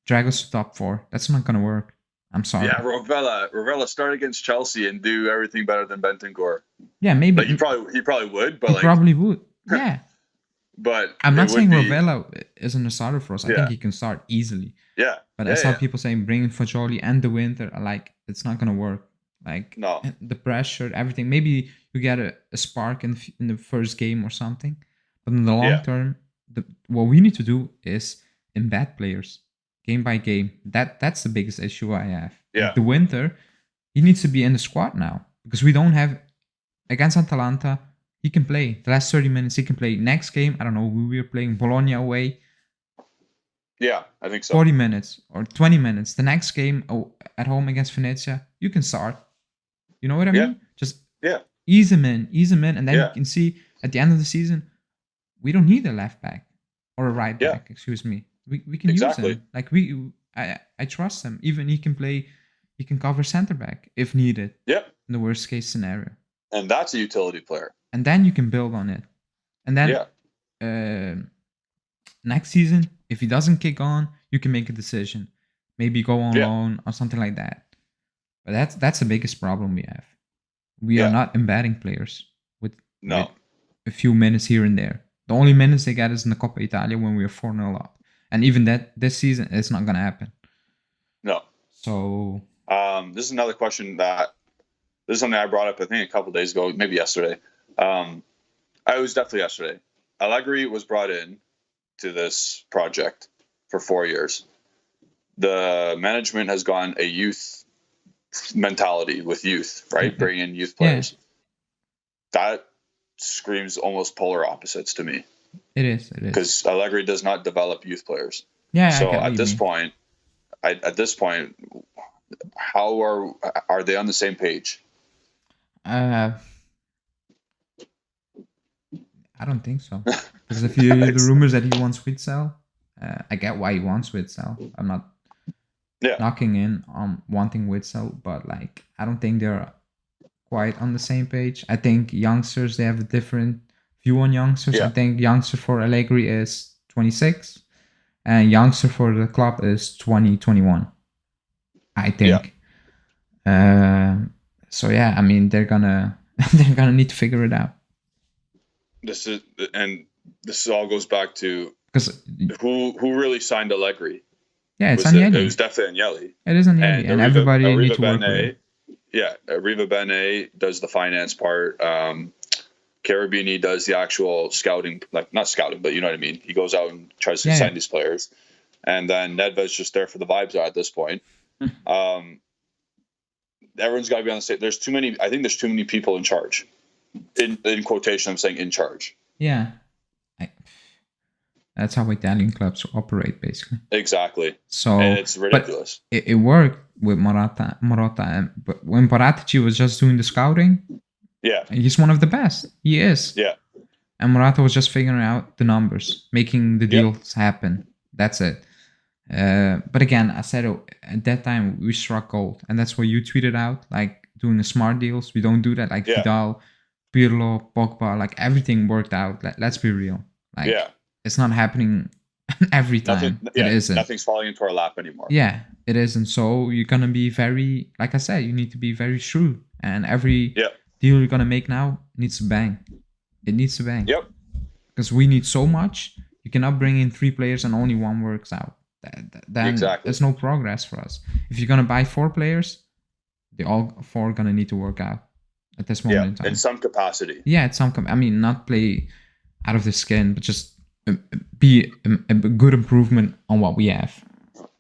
B: drag us to top 4. That's not going to work. I'm sorry.
A: Yeah, Rovella start against Chelsea and do everything better than Bentancur.
B: Yeah, maybe.
A: Like, he probably would, but
B: he probably would. Yeah.
A: But
B: I'm not saying Rovella isn't a starter for us. I think he can start easily.
A: Yeah.
B: But I saw people saying bringing Fajoli and the winter. Like, it's not going to work. Like,
A: no.
B: The pressure, everything. Maybe you get a spark in the first game or something. But in the long term, what we need to do is embed players. game by game. That's the biggest issue I have.
A: Yeah.
B: Like the winter, he needs to be in the squad now because we don't have against Atalanta. He can play the last 30 minutes. He can play next game. I don't know who we're playing. Bologna away.
A: Yeah, I think so.
B: 40 minutes or 20 minutes. The next game at home against Venezia, you can start. You know what I mean? Just ease him in, and then you can see at the end of the season, we don't need a left back or a right back. Excuse me. We can use him. Like I trust him. Even he can play. He can cover center back if needed.
A: Yeah.
B: In the worst case scenario.
A: And that's a utility player.
B: And then you can build on it. And then next season, if he doesn't kick on, you can make a decision. Maybe go on loan or something like that. But that's the biggest problem we have. We are not embedding players with a few minutes here and there. The only minutes they get is in the Coppa Italia when we are 4-0 up. And even that this season, it's not going to happen.
A: No.
B: So...
A: this is another question this is something I brought up, I think, a couple days ago, maybe yesterday. It was definitely yesterday. Allegri was brought in to this project for 4 years. The management has gone a youth mentality with youth, right? Mm-hmm. Bring in youth players. Yeah. That screams almost polar opposites to me.
B: It is.
A: Because Allegri does not develop youth players.
B: Yeah.
A: So at this point, how are they on the same page?
B: I don't think so. Because if you hear the rumors that he wants Witsel, I get why he wants Witsel. I'm not knocking in on wanting Witsel, but like I don't think they're quite on the same page. I think youngsters, they have a different view on youngsters. I think youngster for Allegri is 26 and youngster for the club is 2021. I think. So I mean they're gonna need to figure it out.
A: This all goes back to because who really signed Allegri?
B: Yeah, it's Agnelli.
A: It was definitely Agnelli.
B: It is Agnelli, and everybody needs to work with it.
A: Yeah, Arriva Bene does the finance part. Carabini does the actual scouting, like not scouting, but you know what I mean. He goes out and tries to sign these players, and then Nedved's just there for the vibes at this point. Everyone's got to be on the same. There's too many. I think there's too many people in charge. In quotation, I'm saying in charge.
B: Yeah. That's how Italian clubs operate, basically.
A: Exactly.
B: So
A: and it's ridiculous.
B: It worked with Morata, but when Paratici was just doing the scouting, he's one of the best. He is.
A: Yeah.
B: And Morata was just figuring out the numbers, making the deals happen. That's it. But again, I said at that time we struck gold, and that's what you tweeted out, like doing the smart deals. We don't do that, like Vidal, Pirlo, Pogba, like everything worked out. Let's be real. Like, it's not happening every time. It isn't.
A: Nothing's falling into our lap anymore.
B: Yeah, it isn't. So you're gonna be very, like I said, you need to be very shrewd, and every deal you're gonna make now needs to bang. It needs to bang.
A: Yep.
B: Because we need so much. You cannot bring in 3 players and only one works out. Then there's no progress for us. If you're gonna buy 4 players, they all 4 are gonna need to work out at this moment in time.
A: In some capacity.
B: Yeah, at some I mean, not play out of the skin, but just be a good improvement on what we have.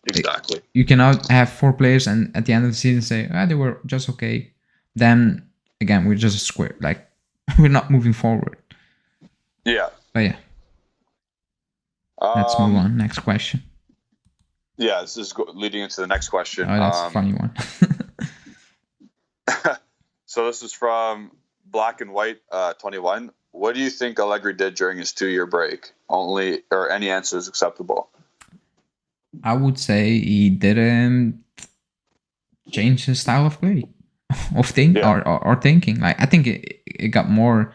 A: Exactly.
B: You cannot have 4 players and at the end of the season say, they were just okay. Then again, we're just a square. Like we're not moving forward.
A: Yeah.
B: But yeah. Let's move on. Next question.
A: Yeah, this is leading into the next question.
B: Oh, that's a funny one.
A: So this is from Black and White 21. What do you think Allegri did during his 2-year break? Any answer is acceptable.
B: I would say he didn't change his style of play, of thinking. Like I think it got more,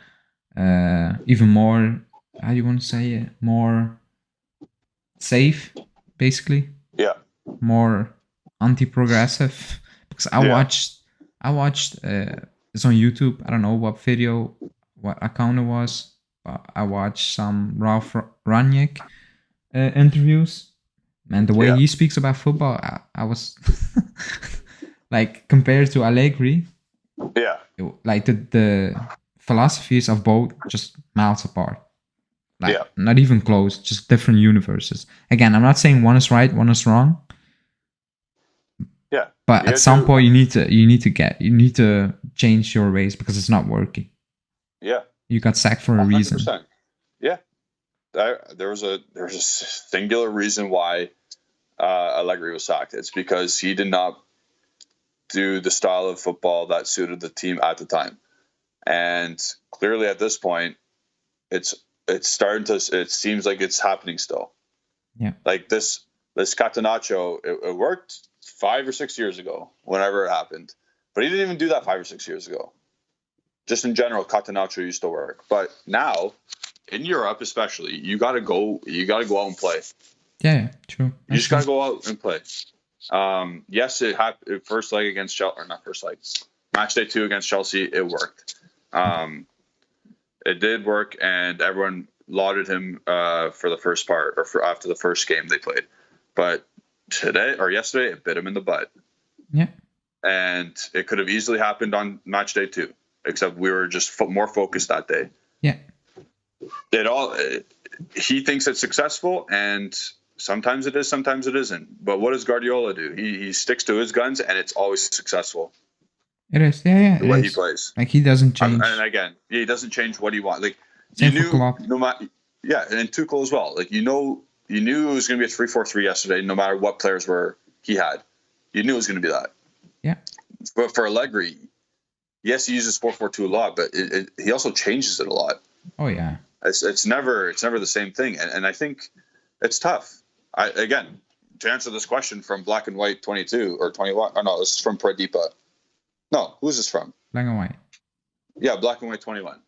B: even more. How do you want to say it? More safe, basically.
A: Yeah.
B: More anti-progressive. Because I watched. It's on YouTube. I don't know what account it was, but I watched some Ralph Rangnick interviews, and the way he speaks about football, I was like compared to Allegri.
A: Yeah.
B: Like the philosophies of both just miles apart. Like not even close, just different universes. Again, I'm not saying one is right, one is wrong.
A: Yeah.
B: But at some point you need to change your ways because it's not working.
A: Yeah.
B: You got sacked for a 100%. Reason.
A: Yeah. There was a singular reason why Allegri was sacked. It's because he did not do the style of football that suited the team at the time. And clearly at this point, it's starting to, it seems like it's happening still.
B: Yeah.
A: Like this Catenaccio, it worked 5 or 6 years ago, whenever it happened. But he didn't even do that 5 or 6 years ago. Just in general, Catenaccio used to work. But now, in Europe especially, you gotta go out and play.
B: Yeah, true.
A: You just gotta go out and play. Yes, it happened first leg against Chelsea, or not first leg. Match day 2 against Chelsea, it worked. It did work, and everyone lauded him for the first part, or after the first game they played. But yesterday, it bit him in the butt.
B: Yeah.
A: And it could have easily happened on match day 2, except we were just more focused that day.
B: Yeah.
A: He thinks it's successful, and sometimes it is, sometimes it isn't. But what does Guardiola do? He sticks to his guns, and it's always successful.
B: It is, yeah.
A: The way he plays,
B: like he doesn't change.
A: And again, he doesn't change what he wants. Like
B: same you knew,
A: no matter, and Tuchel as well. Like you knew it was going to be a 3-4-3 yesterday, no matter what players he had. You knew it was going to be that.
B: Yeah.
A: But for Allegri, yes, he uses 4-4-2 a lot, but he also changes it a lot.
B: Oh yeah.
A: It's never the same thing, and I think it's tough. Again, to answer this question from Black and White 22 or 21. Oh no, this is from Pradipa. No, who's this from?
B: Black and White.
A: Yeah, Black and White 21.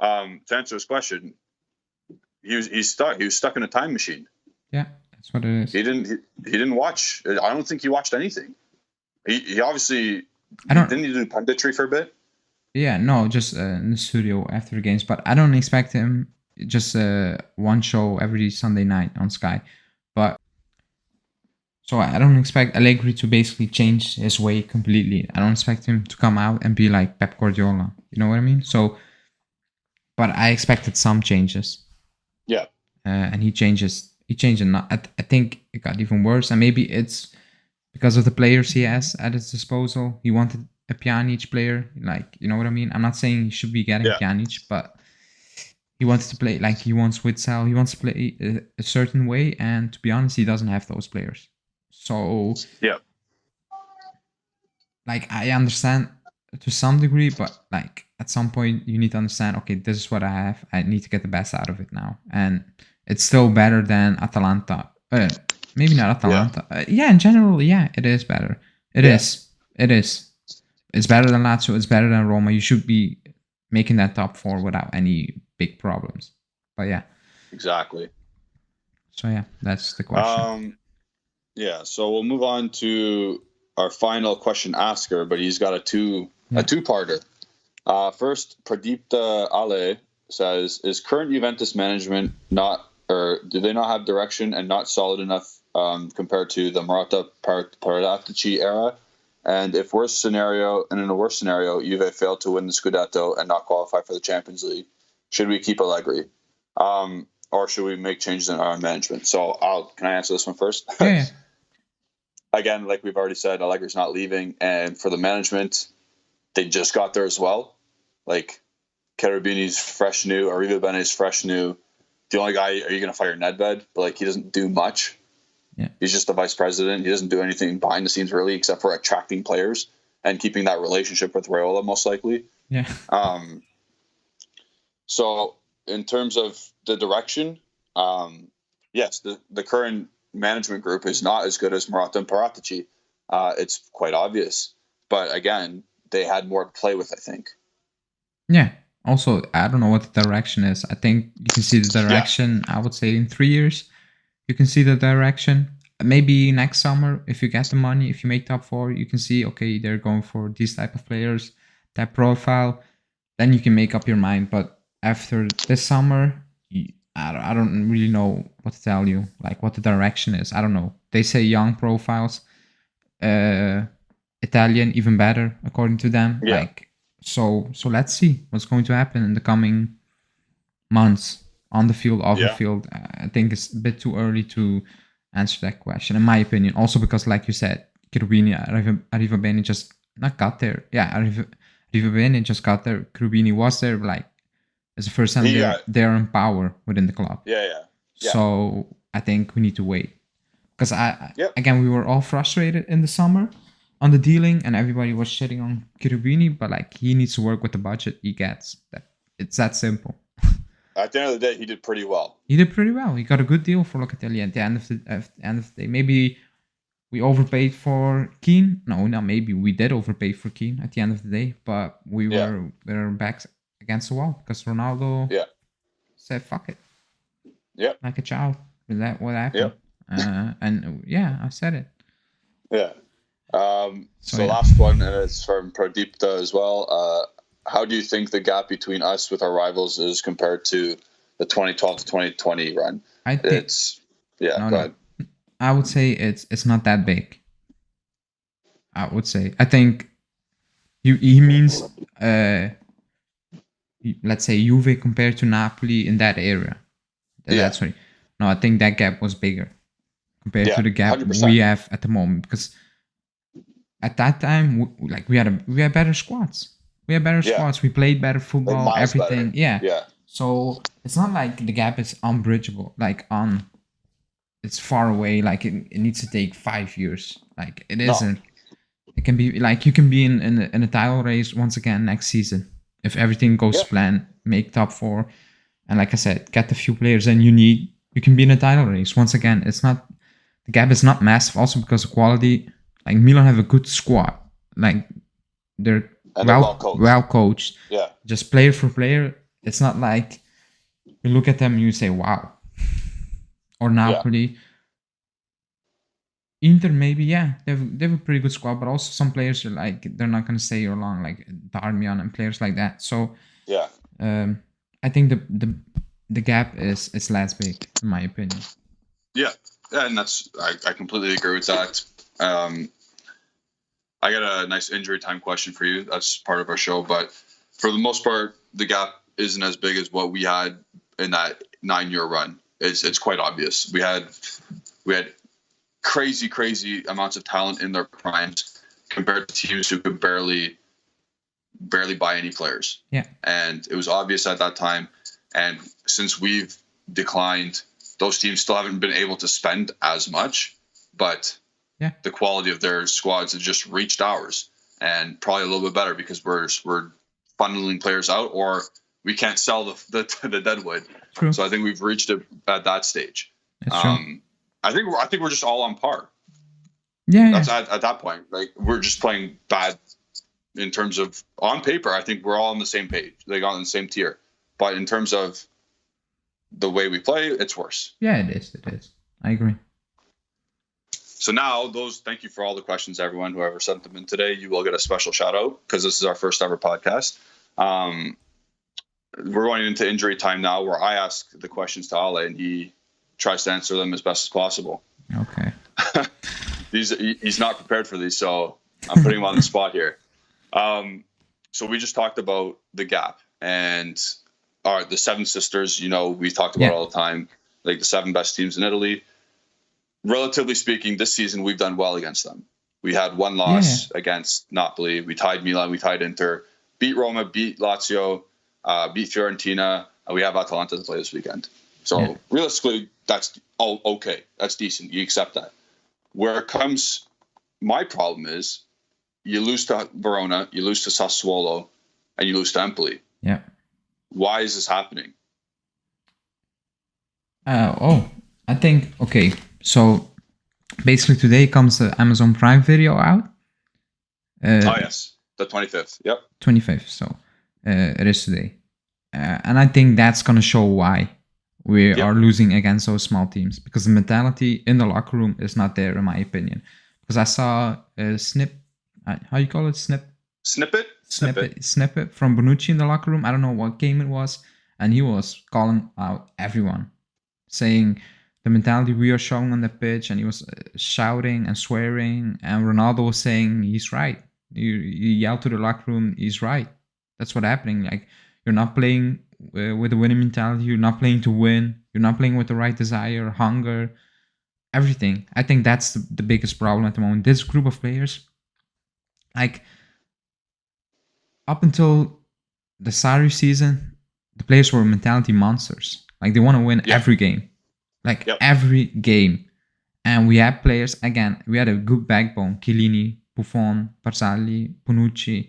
A: To answer this question, he's stuck. He was stuck in a time machine.
B: Yeah, that's what it is.
A: He didn't watch. I don't think he watched anything. He obviously didn't he do punditry for a bit?
B: Yeah, no, just in the studio after the games. But I don't expect him just one show every Sunday night on Sky. But so I don't expect Allegri to basically change his way completely. I don't expect him to come out and be like Pep Guardiola. You know what I mean? So, but I expected some changes.
A: Yeah.
B: And he changes. He changed it. I think it got even worse. And maybe it's because of the players he has at his disposal. He wanted a Pjanic player. Like, you know what I mean? I'm not saying he should be getting Pjanic, but he wants to play like he wants Witsel. He wants to play a certain way. And to be honest, he doesn't have those players. So,
A: yeah,
B: like I understand to some degree, but like at some point you need to understand, okay, this is what I have. I need to get the best out of it now. And it's still better than Atalanta. Maybe not Atalanta. Yeah, in general, yeah, it is better. It is. It's better than Lazio. It's better than Roma. You should be making that top 4 without any big problems. But yeah.
A: Exactly.
B: So yeah, that's the question.
A: Yeah, so we'll move on to our final question asker, but he's got a two-parter. First, Pradipta Ale says, is current Juventus management do they not have direction and not solid enough compared to the Marotta Paratici era? And in a worse scenario, Juve failed to win the Scudetto and not qualify for the Champions League, should we keep Allegri? Or should we make changes in our management? So can I answer this one first?
B: Yeah.
A: Again, like we've already said, Allegri's not leaving. And for the management, they just got there as well. Like, Cherubini's fresh new, Arriva Bene's fresh new. The only guy, are you going to fire Nedved? But, like, he doesn't do much.
B: Yeah.
A: He's just the vice president. He doesn't do anything behind the scenes, really, except for attracting players and keeping that relationship with Raiola, most likely.
B: Yeah.
A: So, in terms of the direction, yes, the current management group is not as good as Marotta and Paratici. It's quite obvious. But again, they had more to play with, I think.
B: Yeah. Also, I don't know what the direction is. I think you can see the direction, I would say, in 3 years. You can see the direction. Maybe next summer, if you get the money, if you make top 4, you can see, okay, they're going for these type of players, that profile. Then you can make up your mind. But after this summer, I don't really know what to tell you, like what the direction is. I don't know. They say young profiles, Italian even better according to them.
A: Yeah.
B: Like so let's see what's going to happen in the coming months. on the field, off the field. I think it's a bit too early to answer that question, in my opinion. Also because, like you said, Cherubini, Arrivabene just not got there. Yeah, Arrivabene just got there. Cherubini was there, like, it's the first time they're in power within the club.
A: Yeah.
B: So I think we need to wait. Because again, we were all frustrated in the summer on the dealing, and everybody was shitting on Cherubini, but like, he needs to work with the budget he gets. It's that simple.
A: At the end of the day, he did pretty well.
B: He got a good deal for Locatelli at the end of the day. Maybe we overpaid for Keane. No, not maybe. We did overpay for Keane at the end of the day, but we were back against the wall because Ronaldo said, fuck it.
A: Yeah.
B: Like a child. Is that what happened? And I said it.
A: Yeah. So last one, and it's from Pradipta as well. How do you think the gap between us with our rivals is compared to the 2012 to 2020 run?
B: I think
A: it's go ahead.
B: I would say it's not that big. I would say. I think he means let's say Juve compared to Napoli in that area. That's right. No, I think that gap was bigger compared to the gap 100%. We have at the moment, because at that time we had better squads. We had better squads. We played better football. Like everything. Better. Yeah. So it's not like the gap is unbridgeable. It's far away. Like it needs to take 5 years. Like it isn't. It can be like you can be in a title race once again next season if everything goes to plan. Make top 4, and like I said, get the few players and you can be in a title race once again. It's not, the gap is not massive. Also because of quality. Like Milan have a good squad. Like they're well coached.
A: Yeah.
B: Just player for player. It's not like you look at them and you say, wow. Or Napoli. Inter maybe, they have a pretty good squad, but also some players are like, they're not going to stay here long, like Darmian and players like that. So I think the gap is less big, in my opinion.
A: Yeah, and I completely agree with that. I got a nice injury time question for you. That's part of our show, but for the most part, the gap isn't as big as what we had in that 9-year run. It's quite obvious. We had crazy amounts of talent in their primes compared to teams who could barely buy any players.
B: Yeah,
A: and it was obvious at that time. And since we've declined, those teams still haven't been able to spend as much, but the quality of their squads has just reached ours, and probably a little bit better because we're funneling players out, or we can't sell the deadwood.
B: True.
A: So I think we've reached it at that stage.
B: That's true.
A: I think we're just all on par.
B: Yeah.
A: That's at that point. Like we're just playing bad in terms of on paper. I think we're all on the same page. They got on the same tier, but in terms of the way we play, it's worse.
B: Yeah, it is. I agree.
A: So now, thank you for all the questions, everyone. Whoever sent them in today, you will get a special shout out because this is our first ever podcast. We're going into injury time now, where I ask the questions to Ale, and he tries to answer them as best as possible.
B: Okay.
A: He's not prepared for these, so I'm putting him on the spot here. So we just talked about the gap and the Seven Sisters. We talked about all the time, like the 7 best teams in Italy. Relatively speaking, this season we've done well against them. We had 1 loss against Napoli. We tied Milan. We tied Inter. Beat Roma. Beat Lazio. Beat Fiorentina. And we have Atalanta to play this weekend. So realistically, that's all okay. That's decent. You accept that. Where it comes, my problem is you lose to Verona, you lose to Sassuolo, and you lose to Empoli.
B: Yeah.
A: Why is this happening?
B: I think, okay. So basically today comes the Amazon Prime video out.
A: Yes, the 25th. Yep.
B: 25th. So it is today. And I think that's going to show why we are losing against those small teams, because the mentality in the locker room is not there, in my opinion. Because I saw a how you call it? Snippet from Bonucci in the locker room. I don't know what game it was. And he was calling out everyone, saying the mentality we are showing on the pitch, and he was shouting and swearing, and Ronaldo was saying he's right. You yell to the locker room, he's right. That's what's happening. Like, you're not playing with a winning mentality. You're not playing to win. You're not playing with the right desire, hunger, everything. I think that's the biggest problem at the moment. This group of players, like up until the Sarri season, the players were mentality monsters. Like they want to win every game, like every game. And we had players, again, we had a good backbone. Chiellini, Buffon, Barzagli, Bonucci,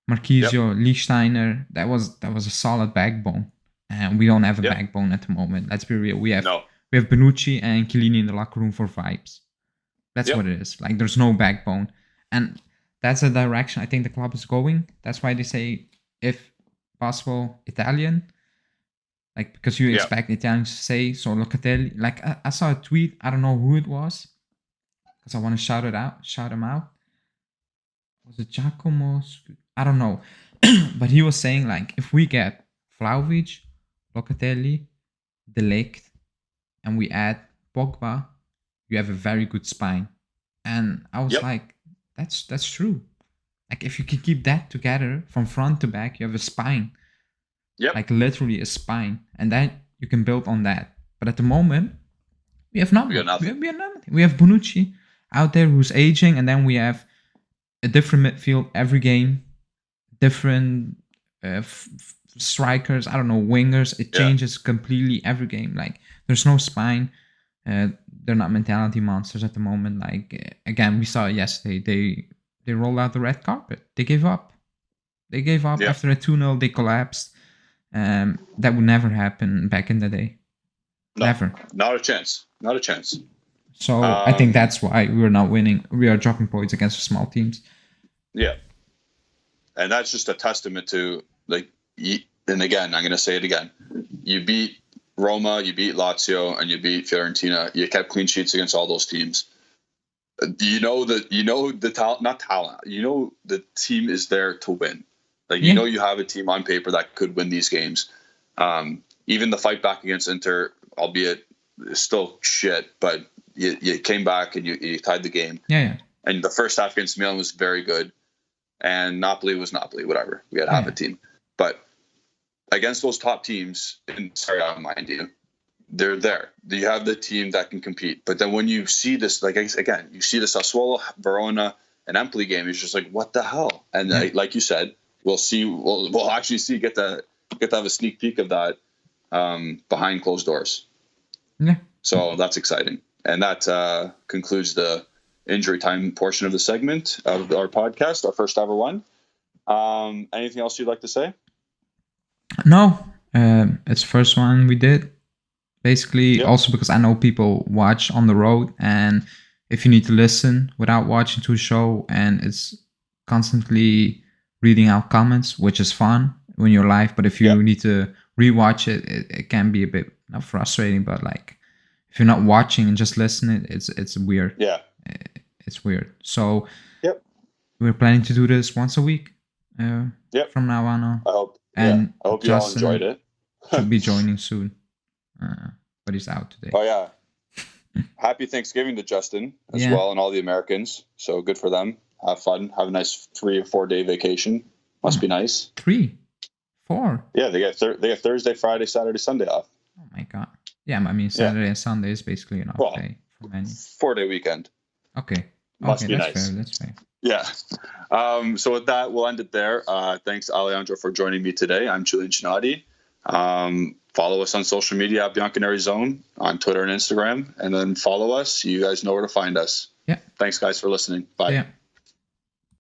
B: Marchisio, Lichtsteiner. That was a solid backbone. And we don't have a backbone at the moment. Let's be real. We have Bonucci and Chiellini in the locker room for vibes. That's what it is. Like there's no backbone. And that's the direction I think the club is going. That's why they say, if possible, Italian. Like, because you expect Italians to say, so Locatelli. Like, I saw a tweet, I don't know who it was, because I want to shout him out. Was it Giacomo? I don't know. But he was saying, like, if we get Vlahovic, Locatelli, De Ligt, and we add Pogba, you have a very good spine. And I was like, that's true. Like, if you can keep that together from front to back, you have a spine. Like literally a spine, and then you can build on that. But at the moment, we have nothing. We have nothing. We have Bonucci out there who's aging, and then we have a different midfield every game, different strikers. I don't know, wingers. It changes completely every game. Like there's no spine. They're not mentality monsters at the moment. Like again, we saw it yesterday. They rolled out the red carpet. They gave up. After a 2-0. They collapsed. That would never happen back in the day.
A: No,
B: never.
A: Not a chance.
B: So I think that's why we're not winning. We are dropping points against small teams.
A: Yeah. And that's just a testament to, like, and again, I'm going to say it again. You beat Roma, you beat Lazio, and you beat Fiorentina. You kept clean sheets against all those teams. You know the talent, not talent. You know the team is there to win. Like, you know, you have a team on paper that could win these games. Even the fight back against Inter, albeit still shit, but you came back and you tied the game.
B: Yeah.
A: And the first half against Milan was very good. And Napoli was Napoli, whatever. We had half a team. But against those top teams, and sorry, I don't mind you, they're there. You have the team that can compete. But then when you see this, like, again, you see the Sassuolo, Verona, and Empoli game, it's just like, what the hell? And like you said, we'll see. We'll actually see. Get to have a sneak peek of that behind closed doors.
B: Yeah.
A: So that's exciting, and that concludes the injury time portion of the segment of our podcast, our first ever one. Anything else you'd like to say?
B: No, it's the first one we did. Basically, also because I know people watch on the road, and if you need to listen without watching to a show, and it's constantly reading out comments, which is fun when you're live, but if you need to rewatch it can be a bit not frustrating, but like if you're not watching and just listening, it's weird. It's weird. So we're planning to do this once a week from now on.
A: I hope you all enjoyed it.
B: Should be joining soon, but he's out today.
A: Oh yeah. Happy Thanksgiving to Justin as well, and all the Americans. So good for them. Have fun. Have a nice 3 or 4 day vacation. Must be nice.
B: 3, 4.
A: Yeah, they get Thursday, Friday, Saturday, Sunday off.
B: Oh my god. Yeah, I mean Saturday and Sunday is basically an off day for many.
A: 4-day weekend.
B: Okay.
A: Must be nice.
B: That's fair.
A: Yeah. So with that, we'll end it there. Thanks, Alejandro, for joining me today. I'm Julian Chinati. Follow us on social media at Bianconeri Zone on Twitter and Instagram, and then follow us. You guys know where to find us.
B: Yeah.
A: Thanks, guys, for listening. Bye.
B: Yeah.